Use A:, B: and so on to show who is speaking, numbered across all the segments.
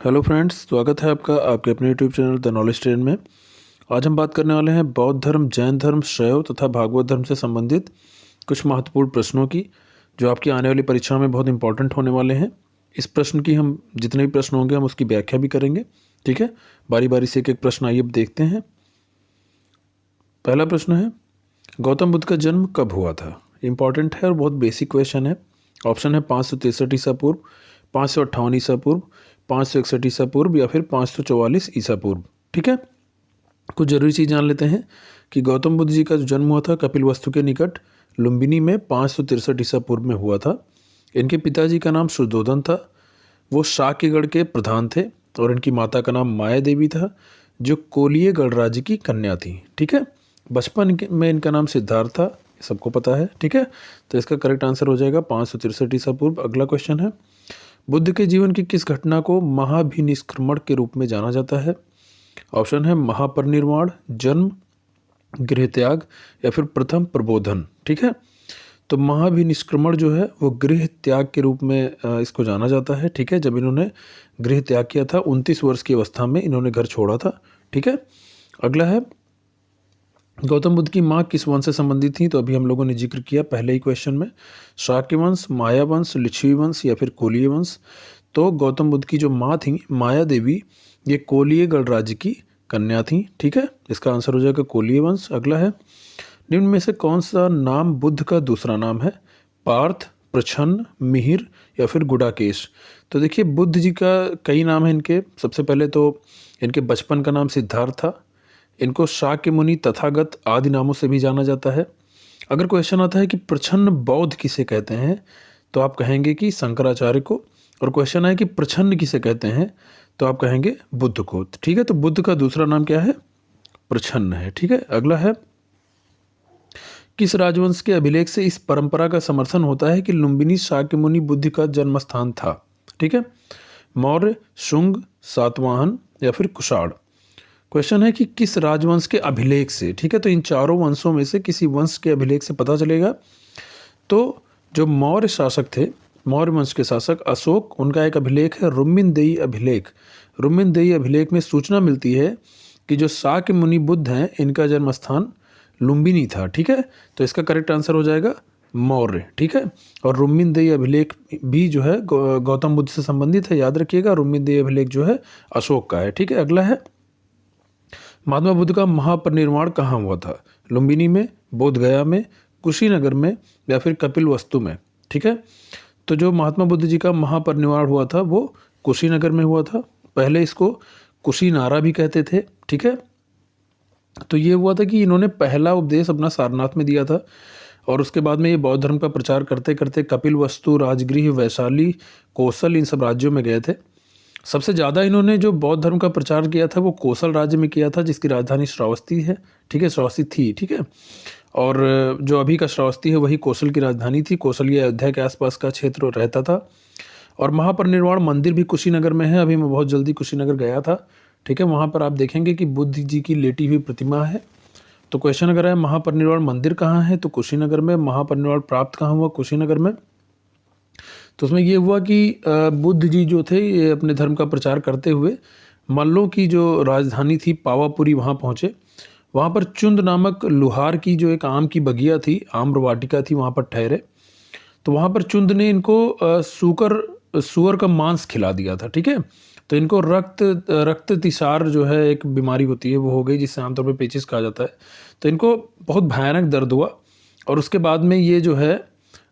A: Hello friends, स्वागत है आपका आपके अपने YouTube channel the knowledge train में। आज हम बात करने वाले हैं बौद्ध धर्म, जैन धर्म, शैव तथा भागवत धर्म से संबंधित कुछ महत्वपूर्ण प्रश्नों की, जो आपकी आने वाली परीक्षा में बहुत इंपॉर्टेंट होने वाले हैं। इस प्रश्न की हम जितने भी प्रश्न होंगे हम उसकी व्याख्या भी करेंगे। ठीक है, बारी बारी से एक एक प्रश्न आइए अब देखते हैं। पहला प्रश्न है, गौतम बुद्ध का जन्म कब हुआ था? इंपॉर्टेंट है और बहुत बेसिक क्वेश्चन है। ऑप्शन है 563 ईसा पूर्व, 558 ईसा पूर्व, 561 ईसा पूर्व या फिर 544 ईसा पूर्व। ठीक है, कुछ जरूरी चीज़ जान लेते हैं कि गौतम बुद्ध जी का जो जन्म हुआ था कपिलवस्तु के निकट लुम्बिनी में 563 ईसा पूर्व में हुआ था। इनके पिताजी का नाम शुद्धोधन था, वो शाक्यगढ़ के प्रधान थे, और इनकी माता का नाम माया देवी था जो कोलिय गणराज्य की कन्या थी। ठीक है, बचपन में इनका नाम सिद्धार्थ था, सबको पता है। ठीक है, तो इसका करेक्ट आंसर हो जाएगा 563 ईसा पूर्व। अगला क्वेश्चन है, बुद्ध के जीवन की किस घटना को महाभिनिष्क्रमण के रूप में जाना जाता है? ऑप्शन है महापरिनिर्वाण, जन्म, गृह त्याग या फिर प्रथम प्रबोधन। ठीक है, तो महाभिनिष्क्रमण जो है वो गृह त्याग के रूप में इसको जाना जाता है। ठीक है, जब इन्होंने गृह त्याग किया था 29 वर्ष की अवस्था में इन्होंने घर छोड़ा था। ठीक है, अगला है, गौतम बुद्ध की माँ किस वंश से संबंधित थी? तो अभी हम लोगों ने जिक्र किया पहले ही क्वेश्चन में, शाक्य वंश, माया वंश, लिच्छवी वंश या फिर कोलीय वंश। तो गौतम बुद्ध की जो माँ थी माया देवी, ये कोलीय गणराज्य की कन्या थी। ठीक है, इसका आंसर हो जाएगा कोलीय वंश। अगला है, निम्न में से कौन सा नाम बुद्ध का दूसरा नाम है? पार्थ, प्रछन्न, मिहिर या फिर गुडाकेश। तो देखिए, बुद्ध जी का कई नाम हैं इनके। सबसे पहले तो इनके बचपन का नाम सिद्धार्थ था। इनको शाक्य मुनि, तथागत आदि नामों से भी जाना जाता है। अगर क्वेश्चन आता है कि प्रछन्न बौद्ध किसे कहते हैं, तो आप कहेंगे कि शंकराचार्य को। और क्वेश्चन है कि प्रछन्न किसे कहते हैं, तो आप कहेंगे बुद्ध को। ठीक है, तो बुद्ध का दूसरा नाम क्या है? प्रछन्न है। ठीक है, अगला है, किस राजवंश के अभिलेख से इस परंपरा का समर्थन होता है कि लुम्बिनी शाक्यमुनि बुद्ध का जन्म स्थान था? ठीक है, मौर्य, शुंग, सातवाहन या फिर कुषाण। क्वेश्चन है कि किस राजवंश के अभिलेख से। ठीक है, तो इन चारों वंशों में से किसी वंश के अभिलेख से पता चलेगा। तो जो मौर्य शासक थे, मौर्य वंश के शासक अशोक, उनका एक अभिलेख है रुम्मिनदेही अभिलेख। रुम्मिनदेही अभिलेख में सूचना मिलती है कि जो शाक्य मुनि बुद्ध हैं इनका जन्म स्थान लुम्बिनी था। ठीक है, तो इसका करेक्ट आंसर हो जाएगा मौर्य। ठीक है, और रुम्मिनदेही अभिलेख भी जो है गौतम बुद्ध से संबंधित है, याद रखिएगा। रुम्मिनदेही अभिलेख जो है अशोक का है। ठीक है, अगला है, महात्मा बुद्ध का महापरिनिर्वाण कहाँ हुआ था? लुम्बिनी में, बोध गया में, कुशीनगर में या फिर कपिलवस्तु में। ठीक है, तो जो महात्मा बुद्ध जी का महापरिनिर्वाण हुआ था वो कुशीनगर में हुआ था। पहले इसको कुशीनारा भी कहते थे। ठीक है, तो ये हुआ था कि इन्होंने पहला उपदेश अपना सारनाथ में दिया था, और उसके बाद में ये बौद्ध धर्म का प्रचार करते करते कपिलवस्तु, राजगृह, वैशाली, कौशल, इन सब राज्यों में गए थे। सबसे ज़्यादा इन्होंने जो बौद्ध धर्म का प्रचार किया था वो कौशल राज्य में किया था, जिसकी राजधानी श्रावस्ती है। ठीक है, श्रावस्ती थी। ठीक है, और जो अभी का श्रावस्ती है वही कौशल की राजधानी थी। कौशल ये अयोध्या के आसपास का क्षेत्र रहता था। और महापरिनिर्वाण मंदिर भी कुशीनगर में है। अभी मैं बहुत जल्दी कुशीनगर गया था। ठीक है, वहाँ पर आप देखेंगे कि बुद्ध जी की लेटी हुई प्रतिमा है। तो क्वेश्चन अगर है महापरिनिर्वाण मंदिर कहाँ है, तो कुशीनगर में। महापरिनिर्वाण प्राप्त कहाँ हुआ? कुशीनगर में। तो उसमें ये हुआ कि बुद्ध जी जो थे ये अपने धर्म का प्रचार करते हुए मल्लों की जो राजधानी थी पावापुरी वहाँ पहुँचे। वहाँ पर चुंद नामक लुहार की जो एक आम की बगिया थी, आम्र वाटिका थी, वहाँ पर ठहरे। तो वहाँ पर चुंद ने इनको सुअर का मांस खिला दिया था। ठीक है, तो इनको रक्ततिसार जो है एक बीमारी होती है वो हो गई, जिससे आमतौर पर पेचिस कहा जाता है। तो इनको बहुत भयानक दर्द हुआ, और उसके बाद में ये जो है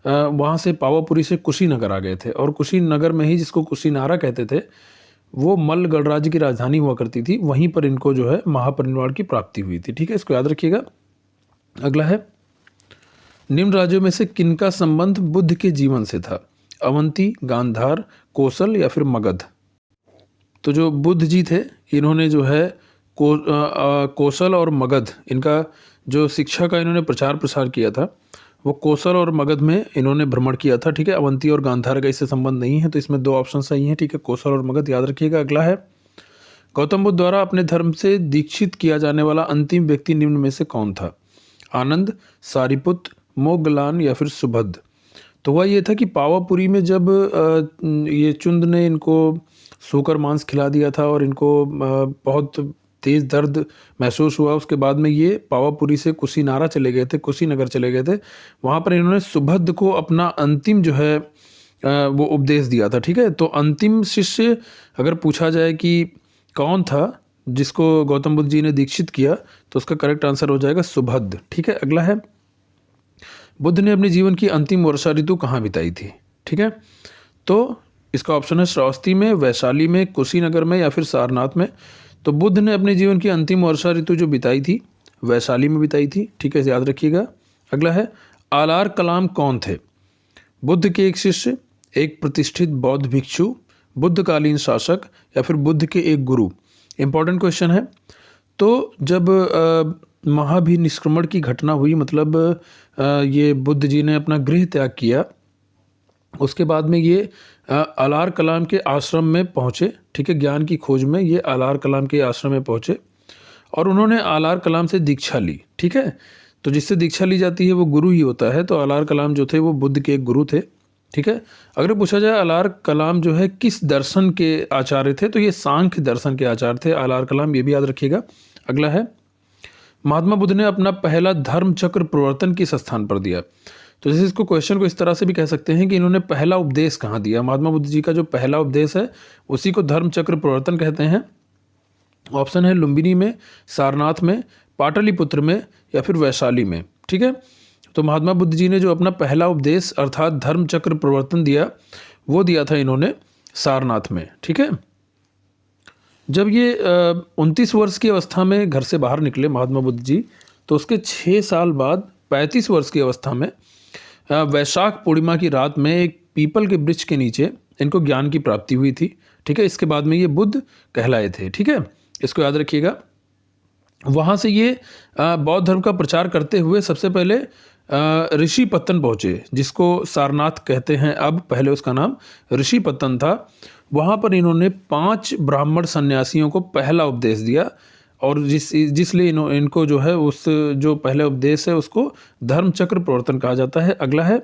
A: वहाँ से पावापुरी से कुशीनगर आ गए थे। और कुशीनगर में ही, जिसको कुशीनारा कहते थे, वो मल्ल गणराज्य की राजधानी हुआ करती थी। वहीं पर इनको जो है महापरिनिर्वाण की प्राप्ति हुई थी। ठीक है, इसको याद रखिएगा। अगला है, निम्न राज्यों में से किनका संबंध बुद्ध के जीवन से था? अवंती, गांधार, कौशल या फिर मगध। तो जो बुद्ध जी थे इन्होंने जो है कौशल और मगध, इनका जो शिक्षा का इन्होंने प्रचार प्रसार किया था वो कौशल और मगध में इन्होंने भ्रमण किया था। ठीक है, अवंती और गांधार का इससे संबंध नहीं है, तो इसमें दो ऑप्शन सही हैं। ठीक है, कौशल और मगध याद रखिएगा। अगला है, गौतम बुद्ध द्वारा अपने धर्म से दीक्षित किया जाने वाला अंतिम व्यक्ति निम्न में से कौन था? आनंद, सारिपुत्र, मोगलान या फिर सुभद्र। तो हुआ ये था कि पावापुरी में जब ये चुंद ने इनको सूकर मांस खिला दिया था और इनको बहुत तेज़ दर्द महसूस हुआ। उसके बाद में ये पावापुरी से कुशीनारा चले गए थे, कुशीनगर चले गए थे। वहाँ पर इन्होंने सुभद्र को अपना अंतिम जो है वो उपदेश दिया था। ठीक है, तो अंतिम शिष्य अगर पूछा जाए कि कौन था जिसको गौतम बुद्ध जी ने दीक्षित किया, तो उसका करेक्ट आंसर हो जाएगा सुभद्र। ठीक है, अगला है, बुद्ध ने अपने जीवन की अंतिम वर्षा ऋतु कहाँ बिताई थी? ठीक है, तो इसका ऑप्शन है श्रावस्ती में, वैशाली में, कुशीनगर में या फिर सारनाथ में। तो बुद्ध ने अपने जीवन की अंतिम वर्षा ऋतु जो बिताई थी वैशाली में बिताई थी। ठीक है, याद रखिएगा। अगला है, आलार कलाम कौन थे? बुद्ध के एक शिष्य, एक प्रतिष्ठित बौद्ध भिक्षु, बुद्धकालीन शासक या फिर बुद्ध के एक गुरु? इंपॉर्टेंट क्वेश्चन है। तो जब महाभिनिष्क्रमण की घटना हुई, मतलब ये बुद्ध जी ने अपना गृह त्याग किया, उसके बाद में ये आलार कलाम के आश्रम में पहुँचे। ठीक है, ज्ञान की खोज में ये आलार कलाम के आश्रम में पहुँचे और उन्होंने आलार कलाम से दीक्षा ली। ठीक है, तो जिससे दीक्षा ली जाती है वो गुरु ही होता है। तो आलार कलाम जो थे वो बुद्ध के एक गुरु थे। ठीक है, अगर पूछा जाए आलार कलाम जो है किस दर्शन के आचार्य थे, तो ये सांख्य दर्शन के आचार्य थे आलार कलाम, ये भी याद रखिएगा। अगला है, महात्मा बुद्ध ने अपना पहला धर्म चक्र प्रवर्तन किस स्थान पर दिया? तो जैसे इसको क्वेश्चन को इस तरह से भी कह सकते हैं कि इन्होंने पहला उपदेश कहाँ दिया। महात्मा बुद्ध जी का जो पहला उपदेश है उसी को धर्म चक्र प्रवर्तन कहते हैं। ऑप्शन है लुम्बिनी में, सारनाथ में, पाटलिपुत्र में या फिर वैशाली में। ठीक है, तो महात्मा बुद्ध जी ने जो अपना पहला उपदेश अर्थात धर्म चक्र प्रवर्तन दिया वो दिया था इन्होंने सारनाथ में। ठीक है, जब ये 29 वर्ष की अवस्था में घर से बाहर निकले महात्मा बुद्ध जी, तो उसके 6 साल बाद 35 वर्ष की अवस्था में वैशाख पूर्णिमा की रात में एक पीपल के वृक्ष के नीचे इनको ज्ञान की प्राप्ति हुई थी। ठीक है, इसके बाद में ये बुद्ध कहलाए थे। ठीक है, इसको याद रखिएगा। वहाँ से ये बौद्ध धर्म का प्रचार करते हुए सबसे पहले ऋषिपत्तन पहुँचे, जिसको सारनाथ कहते हैं अब, पहले उसका नाम ऋषिपत्तन था। वहाँ पर इन्होंने 5 ब्राह्मण सन्यासियों को पहला उपदेश दिया और जिसलिए इनको जो है उस जो पहले उपदेश है उसको धर्म चक्र प्रवर्तन कहा जाता है। अगला है,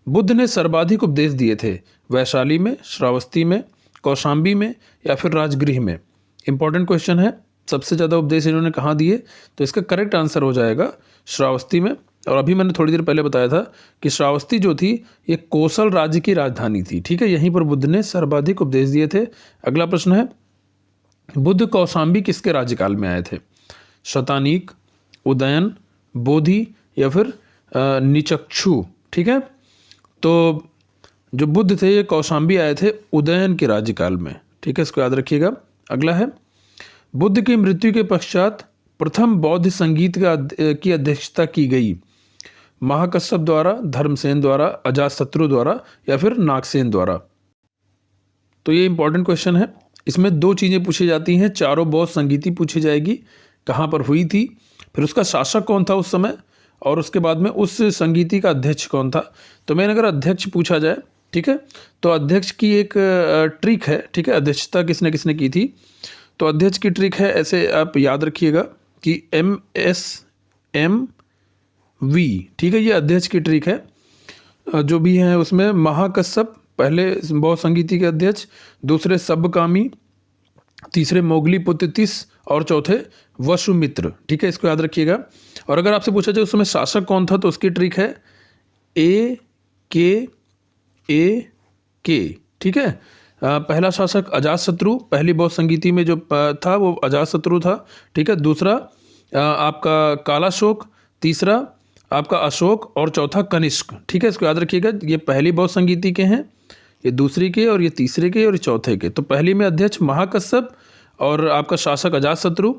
A: बुद्ध ने सर्वाधिक उपदेश दिए थे वैशाली में, श्रावस्ती में, कौशाम्बी में या फिर राजगृह में? इंपॉर्टेंट क्वेश्चन है, सबसे ज़्यादा उपदेश इन्होंने कहाँ दिए? तो इसका करेक्ट आंसर हो जाएगा श्रावस्ती में। और अभी मैंने थोड़ी देर पहले बताया था कि श्रावस्ती जो थी ये कोसल राज्य की राजधानी थी। ठीक है, यहीं पर बुद्ध ने सर्वाधिक उपदेश दिए थे। अगला प्रश्न है, बुद्ध कौशाम्बी किसके राज्यकाल में आए थे? शतानीक, उदयन, बोधि या फिर निचक्षु? ठीक है, तो जो बुद्ध थे ये कौशाम्बी आए थे उदयन के राज्यकाल में। ठीक है, इसको याद रखिएगा। अगला है, बुद्ध की मृत्यु के पश्चात प्रथम बौद्ध संगीत की अध्यक्षता की गई महाकश्यप द्वारा, धर्मसेन द्वारा, अजातशत्रु द्वारा या फिर नागसेन द्वारा? तो ये इंपॉर्टेंट क्वेश्चन है। इसमें 2 चीज़ें पूछी जाती हैं, चारों बौद्ध संगीति पूछी जाएगी, कहाँ पर हुई थी, फिर उसका शासक कौन था उस समय, और उसके बाद में उस संगीति का अध्यक्ष कौन था। तो मैंने अगर अध्यक्ष पूछा जाए, ठीक है, तो अध्यक्ष की एक ट्रिक है। ठीक है, अध्यक्षता किसने किसने की थी? तो अध्यक्ष की ट्रिक है, ऐसे आप याद रखिएगा कि MSMV। ठीक है, ये अध्यक्ष की ट्रिक है। जो भी है उसमें महाकश्यप पहले बौद्ध संगीति के अध्यक्ष, दूसरे सब्बकामी, तीसरे मोगली पुत्र तीस और चौथे वसुमित्र। ठीक है, इसको याद रखिएगा। और अगर आपसे पूछा जाए उस समय शासक कौन था, तो उसकी ट्रिक है AK। ठीक है, पहला शासक अजातशत्रु, पहली बौद्ध संगीति में जो था वो अजातशत्रु था। ठीक है, दूसरा आपका कालाशोक, तीसरा आपका अशोक और चौथा कनिष्क। ठीक है, इसको याद रखिएगा। ये पहली बौद्ध संगीति के हैं, ये दूसरी के, और ये तीसरे के, और ये चौथे के। तो पहली में अध्यक्ष महाकश्यप और आपका शासक अजातशत्रु,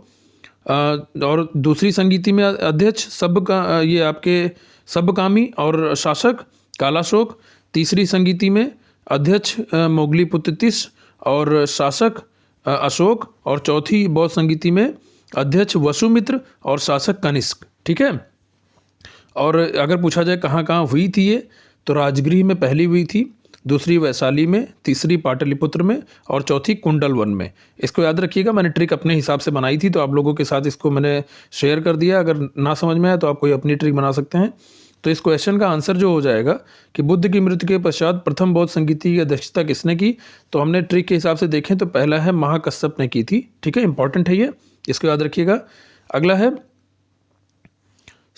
A: और दूसरी संगीति में अध्यक्ष ये आपके सब्बकामी और शासक कालाशोक, तीसरी संगीति में अध्यक्ष मोगली पुत्र तीस और शासक अशोक, और चौथी बौद्ध संगीति में अध्यक्ष वसुमित्र और शासक कनिष्क। ठीक है, और अगर पूछा जाए कहाँ कहाँ हुई थी ये, तो राजगृह में पहली हुई थी, दूसरी वैशाली में, तीसरी पाटलिपुत्र में और चौथी कुंडलवन में। इसको याद रखिएगा। मैंने ट्रिक अपने हिसाब से बनाई थी, तो आप लोगों के साथ इसको मैंने शेयर कर दिया। अगर ना समझ में आए तो आप कोई अपनी ट्रिक बना सकते हैं। तो इस क्वेश्चन का आंसर जो हो जाएगा कि बुद्ध की मृत्यु के पश्चात प्रथम बौद्ध संगीति की अध्यक्षता किसने की, तो हमने ट्रिक के हिसाब से देखें तो पहला है महाकश्यप ने की थी। ठीक है, इंपॉर्टेंट है ये, इसको याद रखिएगा। अगला है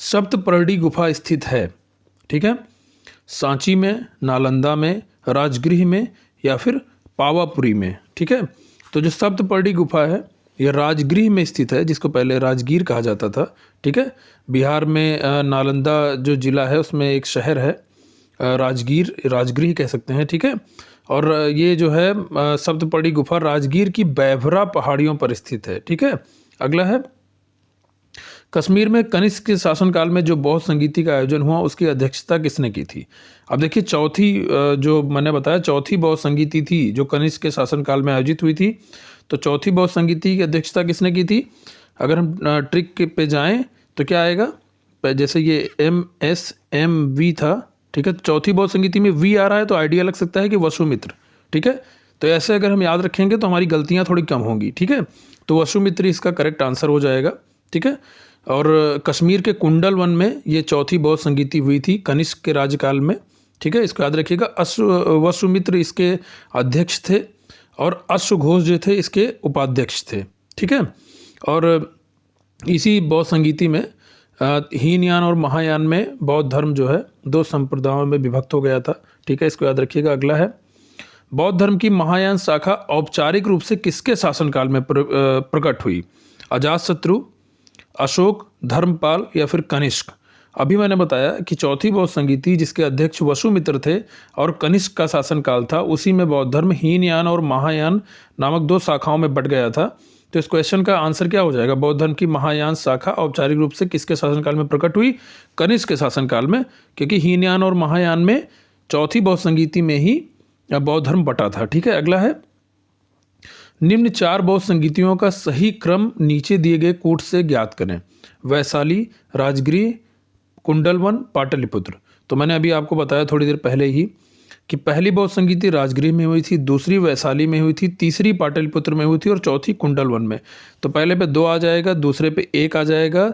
A: सप्तपर्णी गुफा स्थित है। ठीक है, सांची में, नालंदा में, राजगृह में या फिर पावापुरी में। ठीक है, तो जो सप्तपर्णी गुफा है यह राजगृह में स्थित है, जिसको पहले राजगीर कहा जाता था। ठीक है, बिहार में नालंदा जो जिला है उसमें एक शहर है राजगीर, राजगृह कह सकते हैं। ठीक है, और ये जो है सप्तपर्णी गुफा राजगीर की बैभरा पहाड़ियों पर स्थित है। ठीक है, अगला है कश्मीर में कनिष्क के शासनकाल में जो बौद्ध संगीति का आयोजन हुआ उसकी अध्यक्षता किसने की थी। अब देखिए चौथी जो मैंने बताया चौथी बौद्ध संगीति थी जो कनिष्क के शासनकाल में आयोजित हुई थी, तो चौथी बौद्ध संगीति की अध्यक्षता किसने की थी। अगर हम ट्रिक पे जाएं तो क्या आएगा, जैसे ये MSMV था। ठीक है, चौथी बौद्ध संगीति में V आ रहा है तो आइडिया लग सकता है कि वसुमित्र। ठीक है, तो ऐसे अगर हम याद रखेंगे तो हमारी गलतियां थोड़ी कम होंगी। ठीक है, तो वसुमित्र इसका करेक्ट आंसर हो जाएगा। ठीक है, और कश्मीर के कुंडल वन में ये चौथी बौद्ध संगीति हुई थी कनिष्क के राज्यकाल में। ठीक है, इसको याद रखिएगा। वसुमित्र इसके अध्यक्ष थे और अश्वघोष जो थे इसके उपाध्यक्ष थे। ठीक है, और इसी बौद्ध संगीति में हीनयान और महायान में बौद्ध धर्म जो है दो संप्रदायों में विभक्त हो गया था। ठीक है, इसको याद रखिएगा। अगला है बौद्ध धर्म की महायान शाखा औपचारिक रूप से किसके शासनकाल में प्रकट हुई। अजातशत्रु, अशोक, धर्मपाल या फिर कनिष्क। अभी मैंने बताया कि चौथी बौद्ध संगीति जिसके अध्यक्ष वसुमित्र थे और कनिष्क का शासनकाल था, उसी में बौद्ध धर्म हीनयान और महायान नामक दो शाखाओं में बंट गया था। तो इस क्वेश्चन का आंसर क्या हो जाएगा, बौद्ध धर्म की महायान शाखा औपचारिक रूप से किसके शासनकाल में प्रकट हुई, कनिष्क के शासनकाल में, क्योंकि हीनयान और महायान में चौथी बौद्ध संगीति में ही बौद्ध धर्म बटा था। ठीक है, अगला है निम्न चार बौद्ध संगीतियों का सही क्रम नीचे दिए गए कूट से ज्ञात करें। वैशाली, राजगृह, कुंडलवन, पाटलिपुत्र। तो मैंने अभी आपको बताया थोड़ी देर पहले ही कि पहली बौद्ध संगीति राजगृह में हुई थी, दूसरी वैशाली में हुई थी, तीसरी पाटलिपुत्र में हुई थी और चौथी कुंडलवन में। तो पहले पे 2 आ जाएगा, दूसरे पे 1 आ जाएगा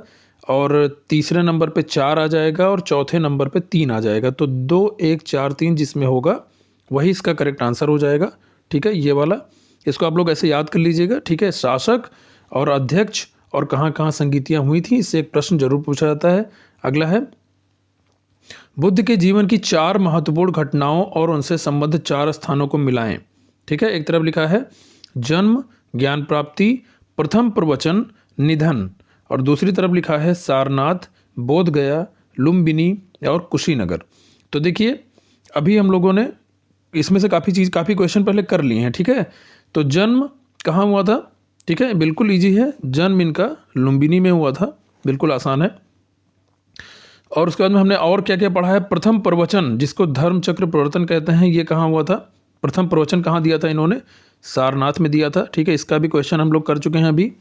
A: और तीसरे नंबर पे 4 आ जाएगा और चौथे नंबर पे 3 आ जाएगा। तो 2, 1, 4, 3 जिसमें होगा वही इसका करेक्ट आंसर हो जाएगा। ठीक है, ये वाला, इसको आप लोग ऐसे याद कर लीजिएगा। ठीक है, शासक और अध्यक्ष और कहाँ कहाँ संगीतियाँ हुई थी, इससे एक प्रश्न जरूर पूछा जाता है। अगला है बुद्ध के जीवन की 4 महत्वपूर्ण घटनाओं और उनसे संबंधित 4 स्थानों को मिलाएं। ठीक है, एक तरफ लिखा है जन्म, ज्ञान प्राप्ति, प्रथम प्रवचन, निधन, और दूसरी तरफ लिखा है सारनाथ, बोध गया, लुम्बिनी और कुशीनगर। तो देखिए अभी हम लोगों ने इसमें से काफ़ी क्वेश्चन पहले कर लिए हैं। ठीक है, तो जन्म कहाँ हुआ था। ठीक है, बिल्कुल इजी है, जन्म इनका लुम्बिनी में हुआ था, बिल्कुल आसान है। और उसके बाद में हमने और क्या क्या पढ़ा है, प्रथम प्रवचन जिसको धर्म चक्र प्रवर्तन कहते हैं, ये कहाँ हुआ था, प्रथम प्रवचन कहाँ दिया था इन्होंने, सारनाथ में दिया था। ठीक है, इसका भी क्वेश्चन हम लोग कर चुके हैं अभी।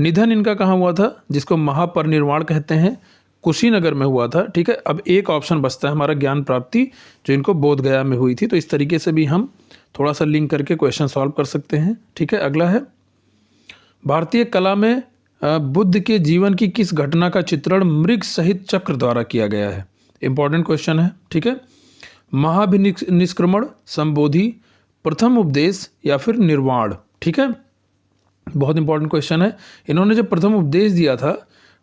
A: निधन इनका कहाँ हुआ था, जिसको महापरिनिर्वाण कहते हैं, कुशीनगर में हुआ था। ठीक है, अब एक ऑप्शन बचता है हमारा ज्ञान प्राप्ति, जो इनको बोध गया में हुई थी। तो इस तरीके से भी हम थोड़ा सा लिंक करके क्वेश्चन सॉल्व कर सकते हैं। ठीक है, अगला है भारतीय कला में बुद्ध के जीवन की किस घटना का चित्रण मृग सहित चक्र द्वारा किया गया है। इंपॉर्टेंट क्वेश्चन है। ठीक है, महाभिनिष्क्रमण, संबोधि, प्रथम उपदेश या फिर निर्वाण। ठीक है, बहुत इंपॉर्टेंट क्वेश्चन है। इन्होंने जो प्रथम उपदेश दिया था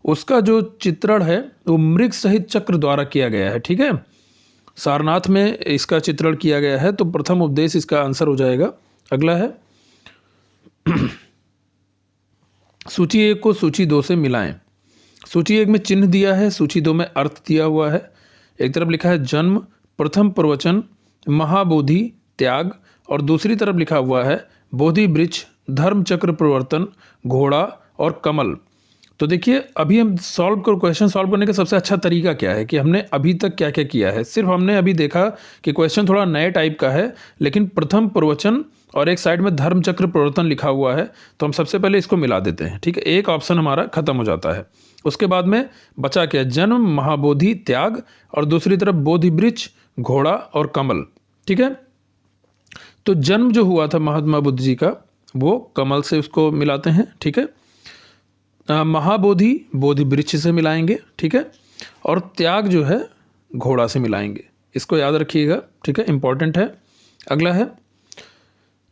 A: उसका जो चित्रण है वो मृग सहित चक्र द्वारा किया गया है। ठीक है, सारनाथ में इसका चित्रण किया गया है, तो प्रथम उपदेश इसका आंसर हो जाएगा। अगला है सूची 1 को सूची 2 से मिलाएं। सूची 1 में चिन्ह दिया है, सूची 2 में अर्थ दिया हुआ है। एक तरफ लिखा है जन्म, प्रथम प्रवचन, महाबोधि, त्याग, और दूसरी तरफ लिखा हुआ है बोधि वृक्ष, धर्म चक्र प्रवर्तन, घोड़ा और कमल। तो देखिए अभी हम क्वेश्चन सॉल्व करने का सबसे अच्छा तरीका क्या है कि हमने अभी तक क्या क्या किया है। सिर्फ हमने अभी देखा कि क्वेश्चन थोड़ा नए टाइप का है, लेकिन प्रथम प्रवचन और एक साइड में धर्म चक्र प्रवर्तन लिखा हुआ है, तो हम सबसे पहले इसको मिला देते हैं। ठीक है, एक ऑप्शन हमारा खत्म हो जाता है। उसके बाद में बचा क्या, जन्म, महाबोधि, त्याग, और दूसरी तरफ बोधि वृक्ष, घोड़ा और कमल। ठीक है, तो जन्म जो हुआ था महात्मा बुद्ध जी का वो कमल से उसको मिलाते हैं। ठीक है, महाबोधि बोधि वृक्ष से मिलाएंगे। ठीक है, और त्याग जो है घोड़ा से मिलाएंगे। इसको याद रखिएगा, ठीक है, इंपॉर्टेंट है। अगला है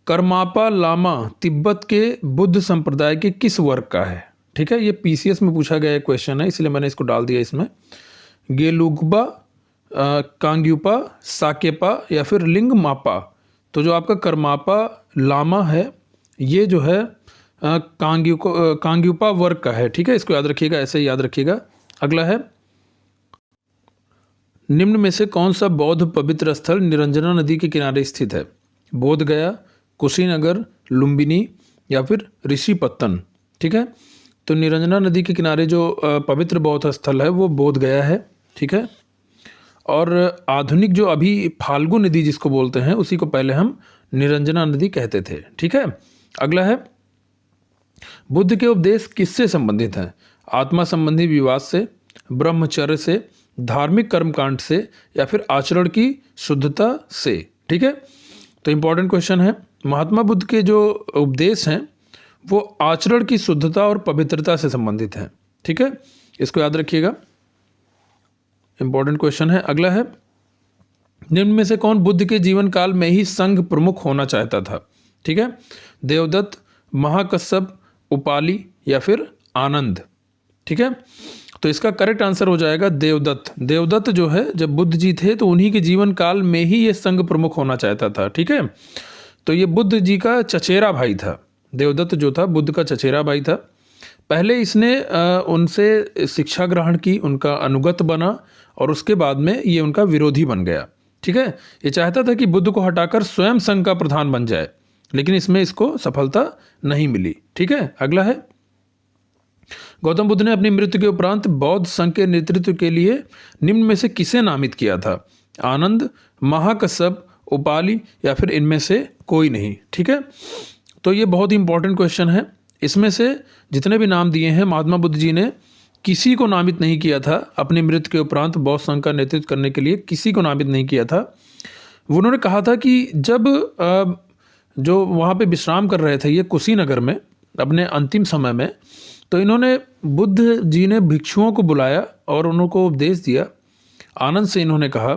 A: करमापा लामा तिब्बत के बुद्ध संप्रदाय के किस वर्ग का है? ठीक है, ये पीसीएस में पूछा गया क्वेश्चन है, इसलिए मैंने इसको डाल दिया इसमें। गेलुग्बा, कांग्युपा, साकेपा या फिर लिंग मापा। तो जो आपका करमापा लामा है ये जो है कांग्युपा वर्ग का है। ठीक है, इसको याद रखिएगा, ऐसे ही याद रखिएगा। अगला है निम्न में से कौन सा बौद्ध पवित्र स्थल निरंजना नदी के किनारे स्थित है? बोध गया, कुशीनगर, लुम्बिनी या फिर ऋषिपत्तन। ठीक है, तो निरंजना नदी के किनारे जो पवित्र बौद्ध स्थल है वो बोध गया है। ठीक है, और आधुनिक जो अभी फाल्गु नदी जिसको बोलते हैं उसी को पहले हम निरंजना नदी कहते थे। ठीक है, अगला है बुद्ध के उपदेश किससे संबंधित हैं? आत्मा संबंधी विवाद से, ब्रह्मचर्य से, धार्मिक कर्मकांड से या फिर आचरण की शुद्धता से। ठीक है, तो इंपॉर्टेंट क्वेश्चन है। महात्मा बुद्ध के जो उपदेश हैं वो आचरण की शुद्धता और पवित्रता से संबंधित हैं। ठीक है, इसको याद रखिएगा, इंपॉर्टेंट क्वेश्चन है। अगला है निम्न में से कौन बुद्ध के जीवन काल में ही संघ प्रमुख होना चाहता था? ठीक है, देवदत्त, महाकश्यप, उपाली या फिर आनंद। ठीक है, तो इसका करेक्ट आंसर हो जाएगा देवदत्त। देवदत्त जो है जब बुद्ध जी थे तो उन्हीं के जीवन काल में ही ये संघ प्रमुख होना चाहता था। ठीक है, तो ये बुद्ध जी का चचेरा भाई था। देवदत्त जो था बुद्ध का चचेरा भाई था। पहले इसने उनसे शिक्षा ग्रहण की, उनका अनुगत बना और उसके बाद में ये उनका विरोधी बन गया। ठीक है, ये चाहता था कि बुद्ध को हटाकर स्वयं संघ का प्रधान बन जाए, लेकिन इसमें इसको सफलता नहीं मिली। ठीक है, अगला है गौतम बुद्ध ने अपनी मृत्यु के उपरांत बौद्ध संघ के नेतृत्व के लिए निम्न में से किसे नामित किया था? आनंद, महाकश्यप, उपाली या फिर इनमें से कोई नहीं। ठीक है, तो ये बहुत ही इंपॉर्टेंट क्वेश्चन है। इसमें से जितने भी नाम दिए हैं महात्मा बुद्ध जी ने किसी को नामित नहीं किया था। अपनी मृत्यु के उपरांत बौद्ध संघ का नेतृत्व करने के लिए किसी को नामित नहीं किया था। उन्होंने कहा था कि जब जो वहाँ पे विश्राम कर रहे थे ये कुशीनगर में अपने अंतिम समय में, तो इन्होंने बुद्ध जी ने भिक्षुओं को बुलाया और उनको उपदेश दिया। आनंद से इन्होंने कहा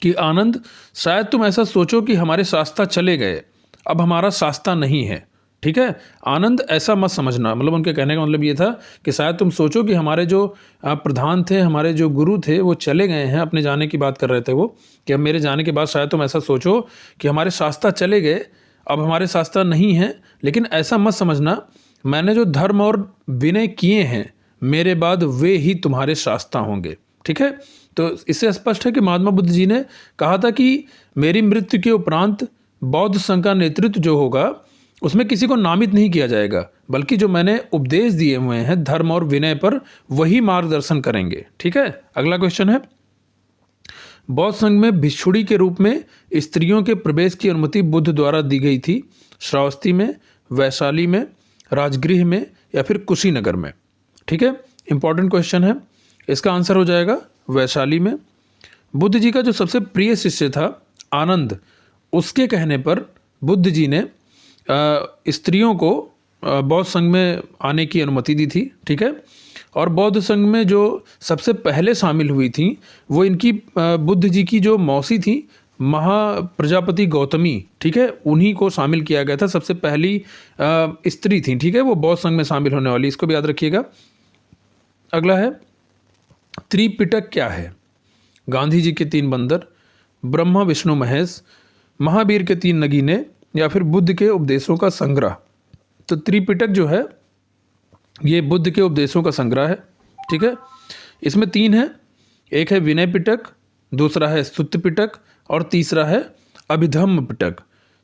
A: कि आनंद, शायद तुम ऐसा सोचो कि हमारे शास्ता चले गए, अब हमारा शास्ता नहीं है। ठीक है, आनंद ऐसा मत समझना, मतलब उनके कहने का मतलब ये था कि शायद तुम सोचो कि हमारे जो प्रधान थे, हमारे जो गुरु थे वो चले गए हैं, अपने जाने की बात कर रहे थे वो, कि अब मेरे जाने के बाद शायद तुम ऐसा सोचो कि हमारे शास्ता चले गए, अब हमारे शास्ता नहीं हैं। लेकिन ऐसा मत समझना, मैंने जो धर्म और विनय किए हैं मेरे बाद वे ही तुम्हारे शास्ता होंगे। ठीक है, तो इससे स्पष्ट है कि महात्मा बुद्ध जी ने कहा था कि मेरी मृत्यु के उपरांत बौद्ध संघ का नेतृत्व जो होगा उसमें किसी को नामित नहीं किया जाएगा, बल्कि जो मैंने उपदेश दिए हुए हैं धर्म और विनय पर वही मार्गदर्शन करेंगे। ठीक है, अगला क्वेश्चन है बौद्ध संघ में भिक्षुड़ी के रूप में स्त्रियों के प्रवेश की अनुमति बुद्ध द्वारा दी गई थी? श्रावस्ती में, वैशाली में, राजगृह में या फिर कुशीनगर में? ठीक है, इंपॉर्टेंट क्वेश्चन है। इसका आंसर हो जाएगा वैशाली में। बुद्ध जी का जो सबसे प्रिय शिष्य था आनंद, उसके कहने पर बुद्ध जी ने स्त्रियों को बौद्ध संघ में आने की अनुमति दी थी। ठीक है, और बौद्ध संघ में जो सबसे पहले शामिल हुई थी वो इनकी बुद्ध जी की जो मौसी थी महाप्रजापति गौतमी। ठीक है, उन्हीं को शामिल किया गया था, सबसे पहली स्त्री थी। ठीक है, वो बौद्ध संघ में शामिल होने वाली, इसको भी याद रखिएगा। अगला है त्रिपिटक क्या है? गांधी जी के 3 बंदर, ब्रह्मा विष्णु महेश, महावीर के 3 नगीने या फिर बुद्ध के उपदेशों का संग्रह? तो त्रिपिटक जो है ये बुद्ध के उपदेशों का संग्रह है। ठीक है, इसमें 3 है, एक है विनय पिटक, दूसरा है सुत्त पिटक और तीसरा है अभिधम्म पिटक।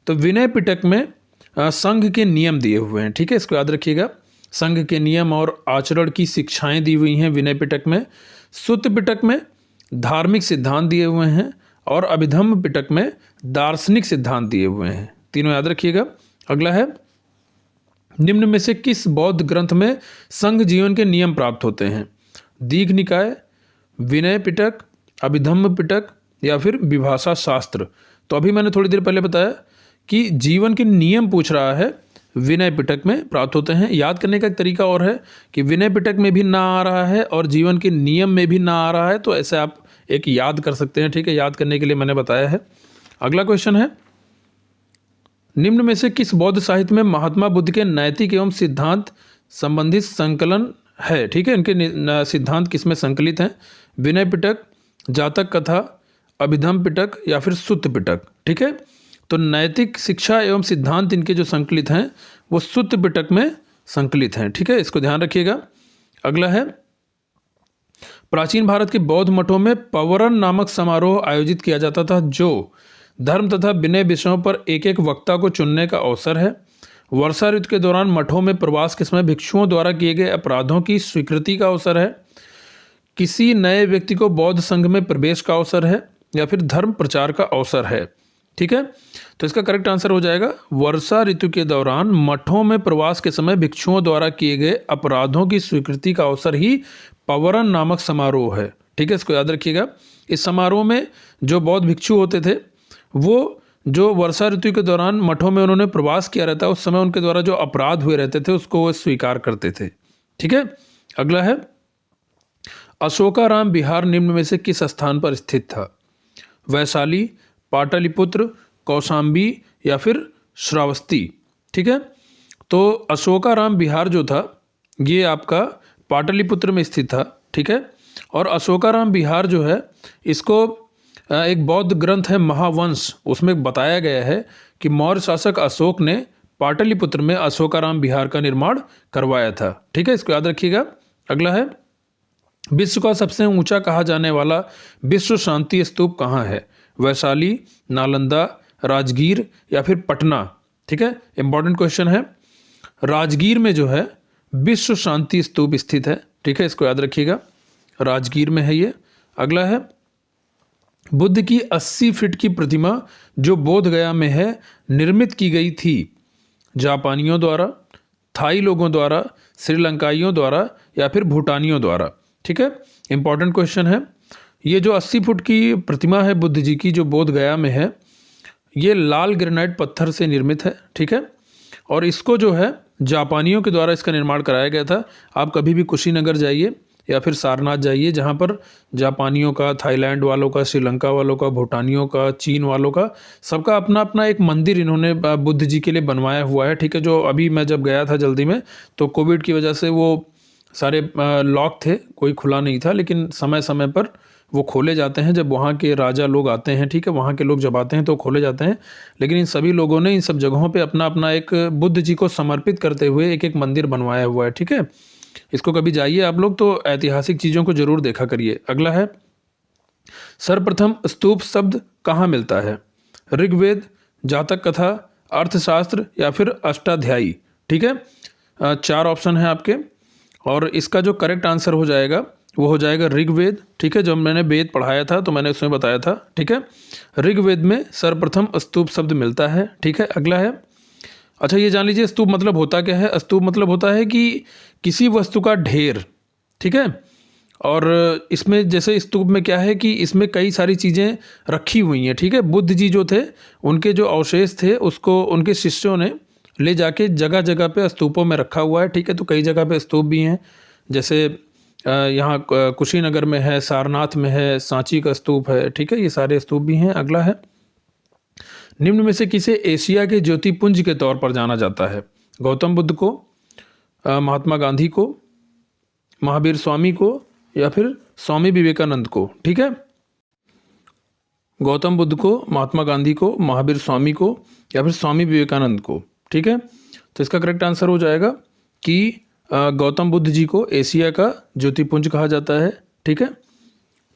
A: तो विनय पिटक में संघ के नियम दिए हुए हैं। ठीक है, इसको याद रखिएगा, संघ के नियम और आचरण की शिक्षाएं दी हुई हैं विनय पिटक में। सुत्त पिटक में धार्मिक सिद्धांत दिए हुए हैं और अभिधम्म पिटक में दार्शनिक सिद्धांत दिए हुए हैं। तीनों याद रखिएगा। अगला है निम्न में से किस बौद्ध ग्रंथ में संघ जीवन के नियम प्राप्त होते हैं? दीघ निकाय, विनय पिटक, अभिधम्म पिटक या फिर विभाषा शास्त्र? तो अभी मैंने थोड़ी देर पहले बताया कि जीवन के नियम पूछ रहा है, विनय पिटक में प्राप्त होते हैं। याद करने का एक तरीका और है कि विनय पिटक में भी ना आ रहा है और जीवन के नियम में भी ना आ रहा है, तो ऐसे आप एक याद कर सकते हैं, ठीक है, याद करने के लिए मैंने बताया है। अगला क्वेश्चन है, निम्न में से किस बौद्ध साहित्य में महात्मा बुद्ध के नैतिक एवं सिद्धांत संबंधित संकलन है, ठीक है, इनके सिद्धांत किसमें संकलित हैं? विनय पिटक, जातक कथा, अभिधम पिटक या फिर सुत्त पिटक, ठीक है। तो नैतिक शिक्षा एवं सिद्धांत इनके जो संकलित हैं वो सुत्त पिटक में संकलित हैं, ठीक है, इसको ध्यान रखिएगा। अगला है, प्राचीन भारत के बौद्ध मठों में पवरन नामक समारोह आयोजित किया जाता था जो धर्म तथा विनय विषयों पर एक एक वक्ता को चुनने का अवसर है। वर्षा ऋतु के दौरान मठों में प्रवास के समय भिक्षुओं द्वारा किए गए अपराधों की स्वीकृति का अवसर है। किसी नए व्यक्ति को बौद्ध संघ में प्रवेश का अवसर है या फिर धर्म प्रचार का अवसर है, ठीक है। तो इसका करेक्ट आंसर हो जाएगा वर्षा ऋतु के दौरान मठों में प्रवास के समय भिक्षुओं द्वारा किए गए अपराधों की स्वीकृति का अवसर ही पवरन नामक समारोह है, ठीक है, इसको याद रखिएगा। इस समारोह में जो बौद्ध भिक्षु होते थे वो जो वर्षा ऋतु के दौरान मठों में उन्होंने प्रवास किया रहता है उस समय उनके द्वारा जो अपराध हुए रहते थे उसको वो स्वीकार करते थे, ठीक है। अगला है, अशोकाराम विहार निम्न में से किस स्थान पर स्थित था? वैशाली, पाटलिपुत्र, कौशाम्बी या फिर श्रावस्ती, ठीक है। तो अशोकाराम विहार जो था ये आपका पाटलिपुत्र में स्थित था, ठीक है। और अशोकाराम विहार जो है इसको एक बौद्ध ग्रंथ है महावंश, उसमें बताया गया है कि मौर्य शासक अशोक ने पाटलिपुत्र में अशोकाराम विहार का निर्माण करवाया था, ठीक है, इसको याद रखिएगा। अगला है, विश्व का सबसे ऊंचा कहा जाने वाला विश्व शांति स्तूप कहाँ है? वैशाली, नालंदा, राजगीर या फिर पटना, ठीक है, इंपॉर्टेंट क्वेश्चन है। राजगीर में जो है विश्व शांति स्तूप स्थित है, ठीक है, इसको याद रखिएगा, राजगीर में है ये। अगला है, बुद्ध की 80 फीट की प्रतिमा जो बोध गया में है निर्मित की गई थी जापानियों द्वारा, थाई लोगों द्वारा, श्रीलंकाइयों द्वारा या फिर भूटानियों द्वारा, ठीक है, इंपॉर्टेंट क्वेश्चन है। ये जो 80 फुट की प्रतिमा है बुद्ध जी की जो बोध गया में है ये लाल ग्रेनाइट पत्थर से निर्मित है, ठीक है, और इसको जो है जापानियों के द्वारा इसका निर्माण कराया गया था। आप कभी भी कुशीनगर जाइए या फिर सारनाथ जाइए जहाँ पर जापानियों का, थाईलैंड वालों का, श्रीलंका वालों का, भूटानियों का, चीन वालों का, सबका अपना अपना एक मंदिर इन्होंने बुद्ध जी के लिए बनवाया हुआ है, ठीक है। जो अभी मैं जब गया था जल्दी में तो कोविड की वजह से वो सारे लॉक थे, कोई खुला नहीं था, लेकिन समय समय पर वो खोले जाते हैं जब वहाँ के राजा लोग आते हैं, ठीक है, वहाँ के लोग जब आते हैं तो खोले जाते हैं। लेकिन इन सभी लोगों ने इन सब जगहों पे अपना अपना एक बुद्ध जी को समर्पित करते हुए एक एक मंदिर बनवाया हुआ है, ठीक है। इसको कभी जाइए आप लोग तो ऐतिहासिक चीज़ों को जरूर देखा करिए। अगला है, सर्वप्रथम स्तूप शब्द कहाँ मिलता है? ऋग्वेद, जातक कथा, अर्थशास्त्र या फिर अष्टाध्यायी, ठीक है। 4 ऑप्शन है आपके और इसका जो करेक्ट आंसर हो जाएगा वो हो जाएगा ऋग्वेद, ठीक है। जब मैंने वेद पढ़ाया था तो मैंने उसमें बताया था, ठीक है, ऋग्वेद में सर्वप्रथम स्तूप शब्द मिलता है, ठीक है। अगला है, अच्छा ये जान लीजिए स्तूप मतलब होता क्या है? स्तूप मतलब होता है कि किसी वस्तु का ढेर, ठीक है। और इसमें जैसे स्तूप में क्या है कि इसमें कई सारी चीज़ें रखी हुई हैं, ठीक है। बुद्ध जी जो थे उनके जो अवशेष थे उसको उनके शिष्यों ने ले जाके जगह जगह पे स्तूपों में रखा हुआ है, ठीक है। तो कई जगह पे स्तूप भी हैं, जैसे यहाँ कुशीनगर में है, सारनाथ में है, सांची का स्तूप है, ठीक है, ये सारे स्तूप भी हैं। अगला है, निम्न में से किसे एशिया के ज्योतिपुंज के तौर पर जाना जाता है? गौतम बुद्ध को, महात्मा गांधी को, महावीर स्वामी को या फिर स्वामी विवेकानंद को, ठीक है। गौतम बुद्ध को, महात्मा गांधी को, महावीर स्वामी को या फिर स्वामी विवेकानंद को, ठीक है। तो इसका करेक्ट आंसर हो जाएगा कि गौतम बुद्ध जी को एशिया का ज्योतिपुंज कहा जाता है, ठीक है।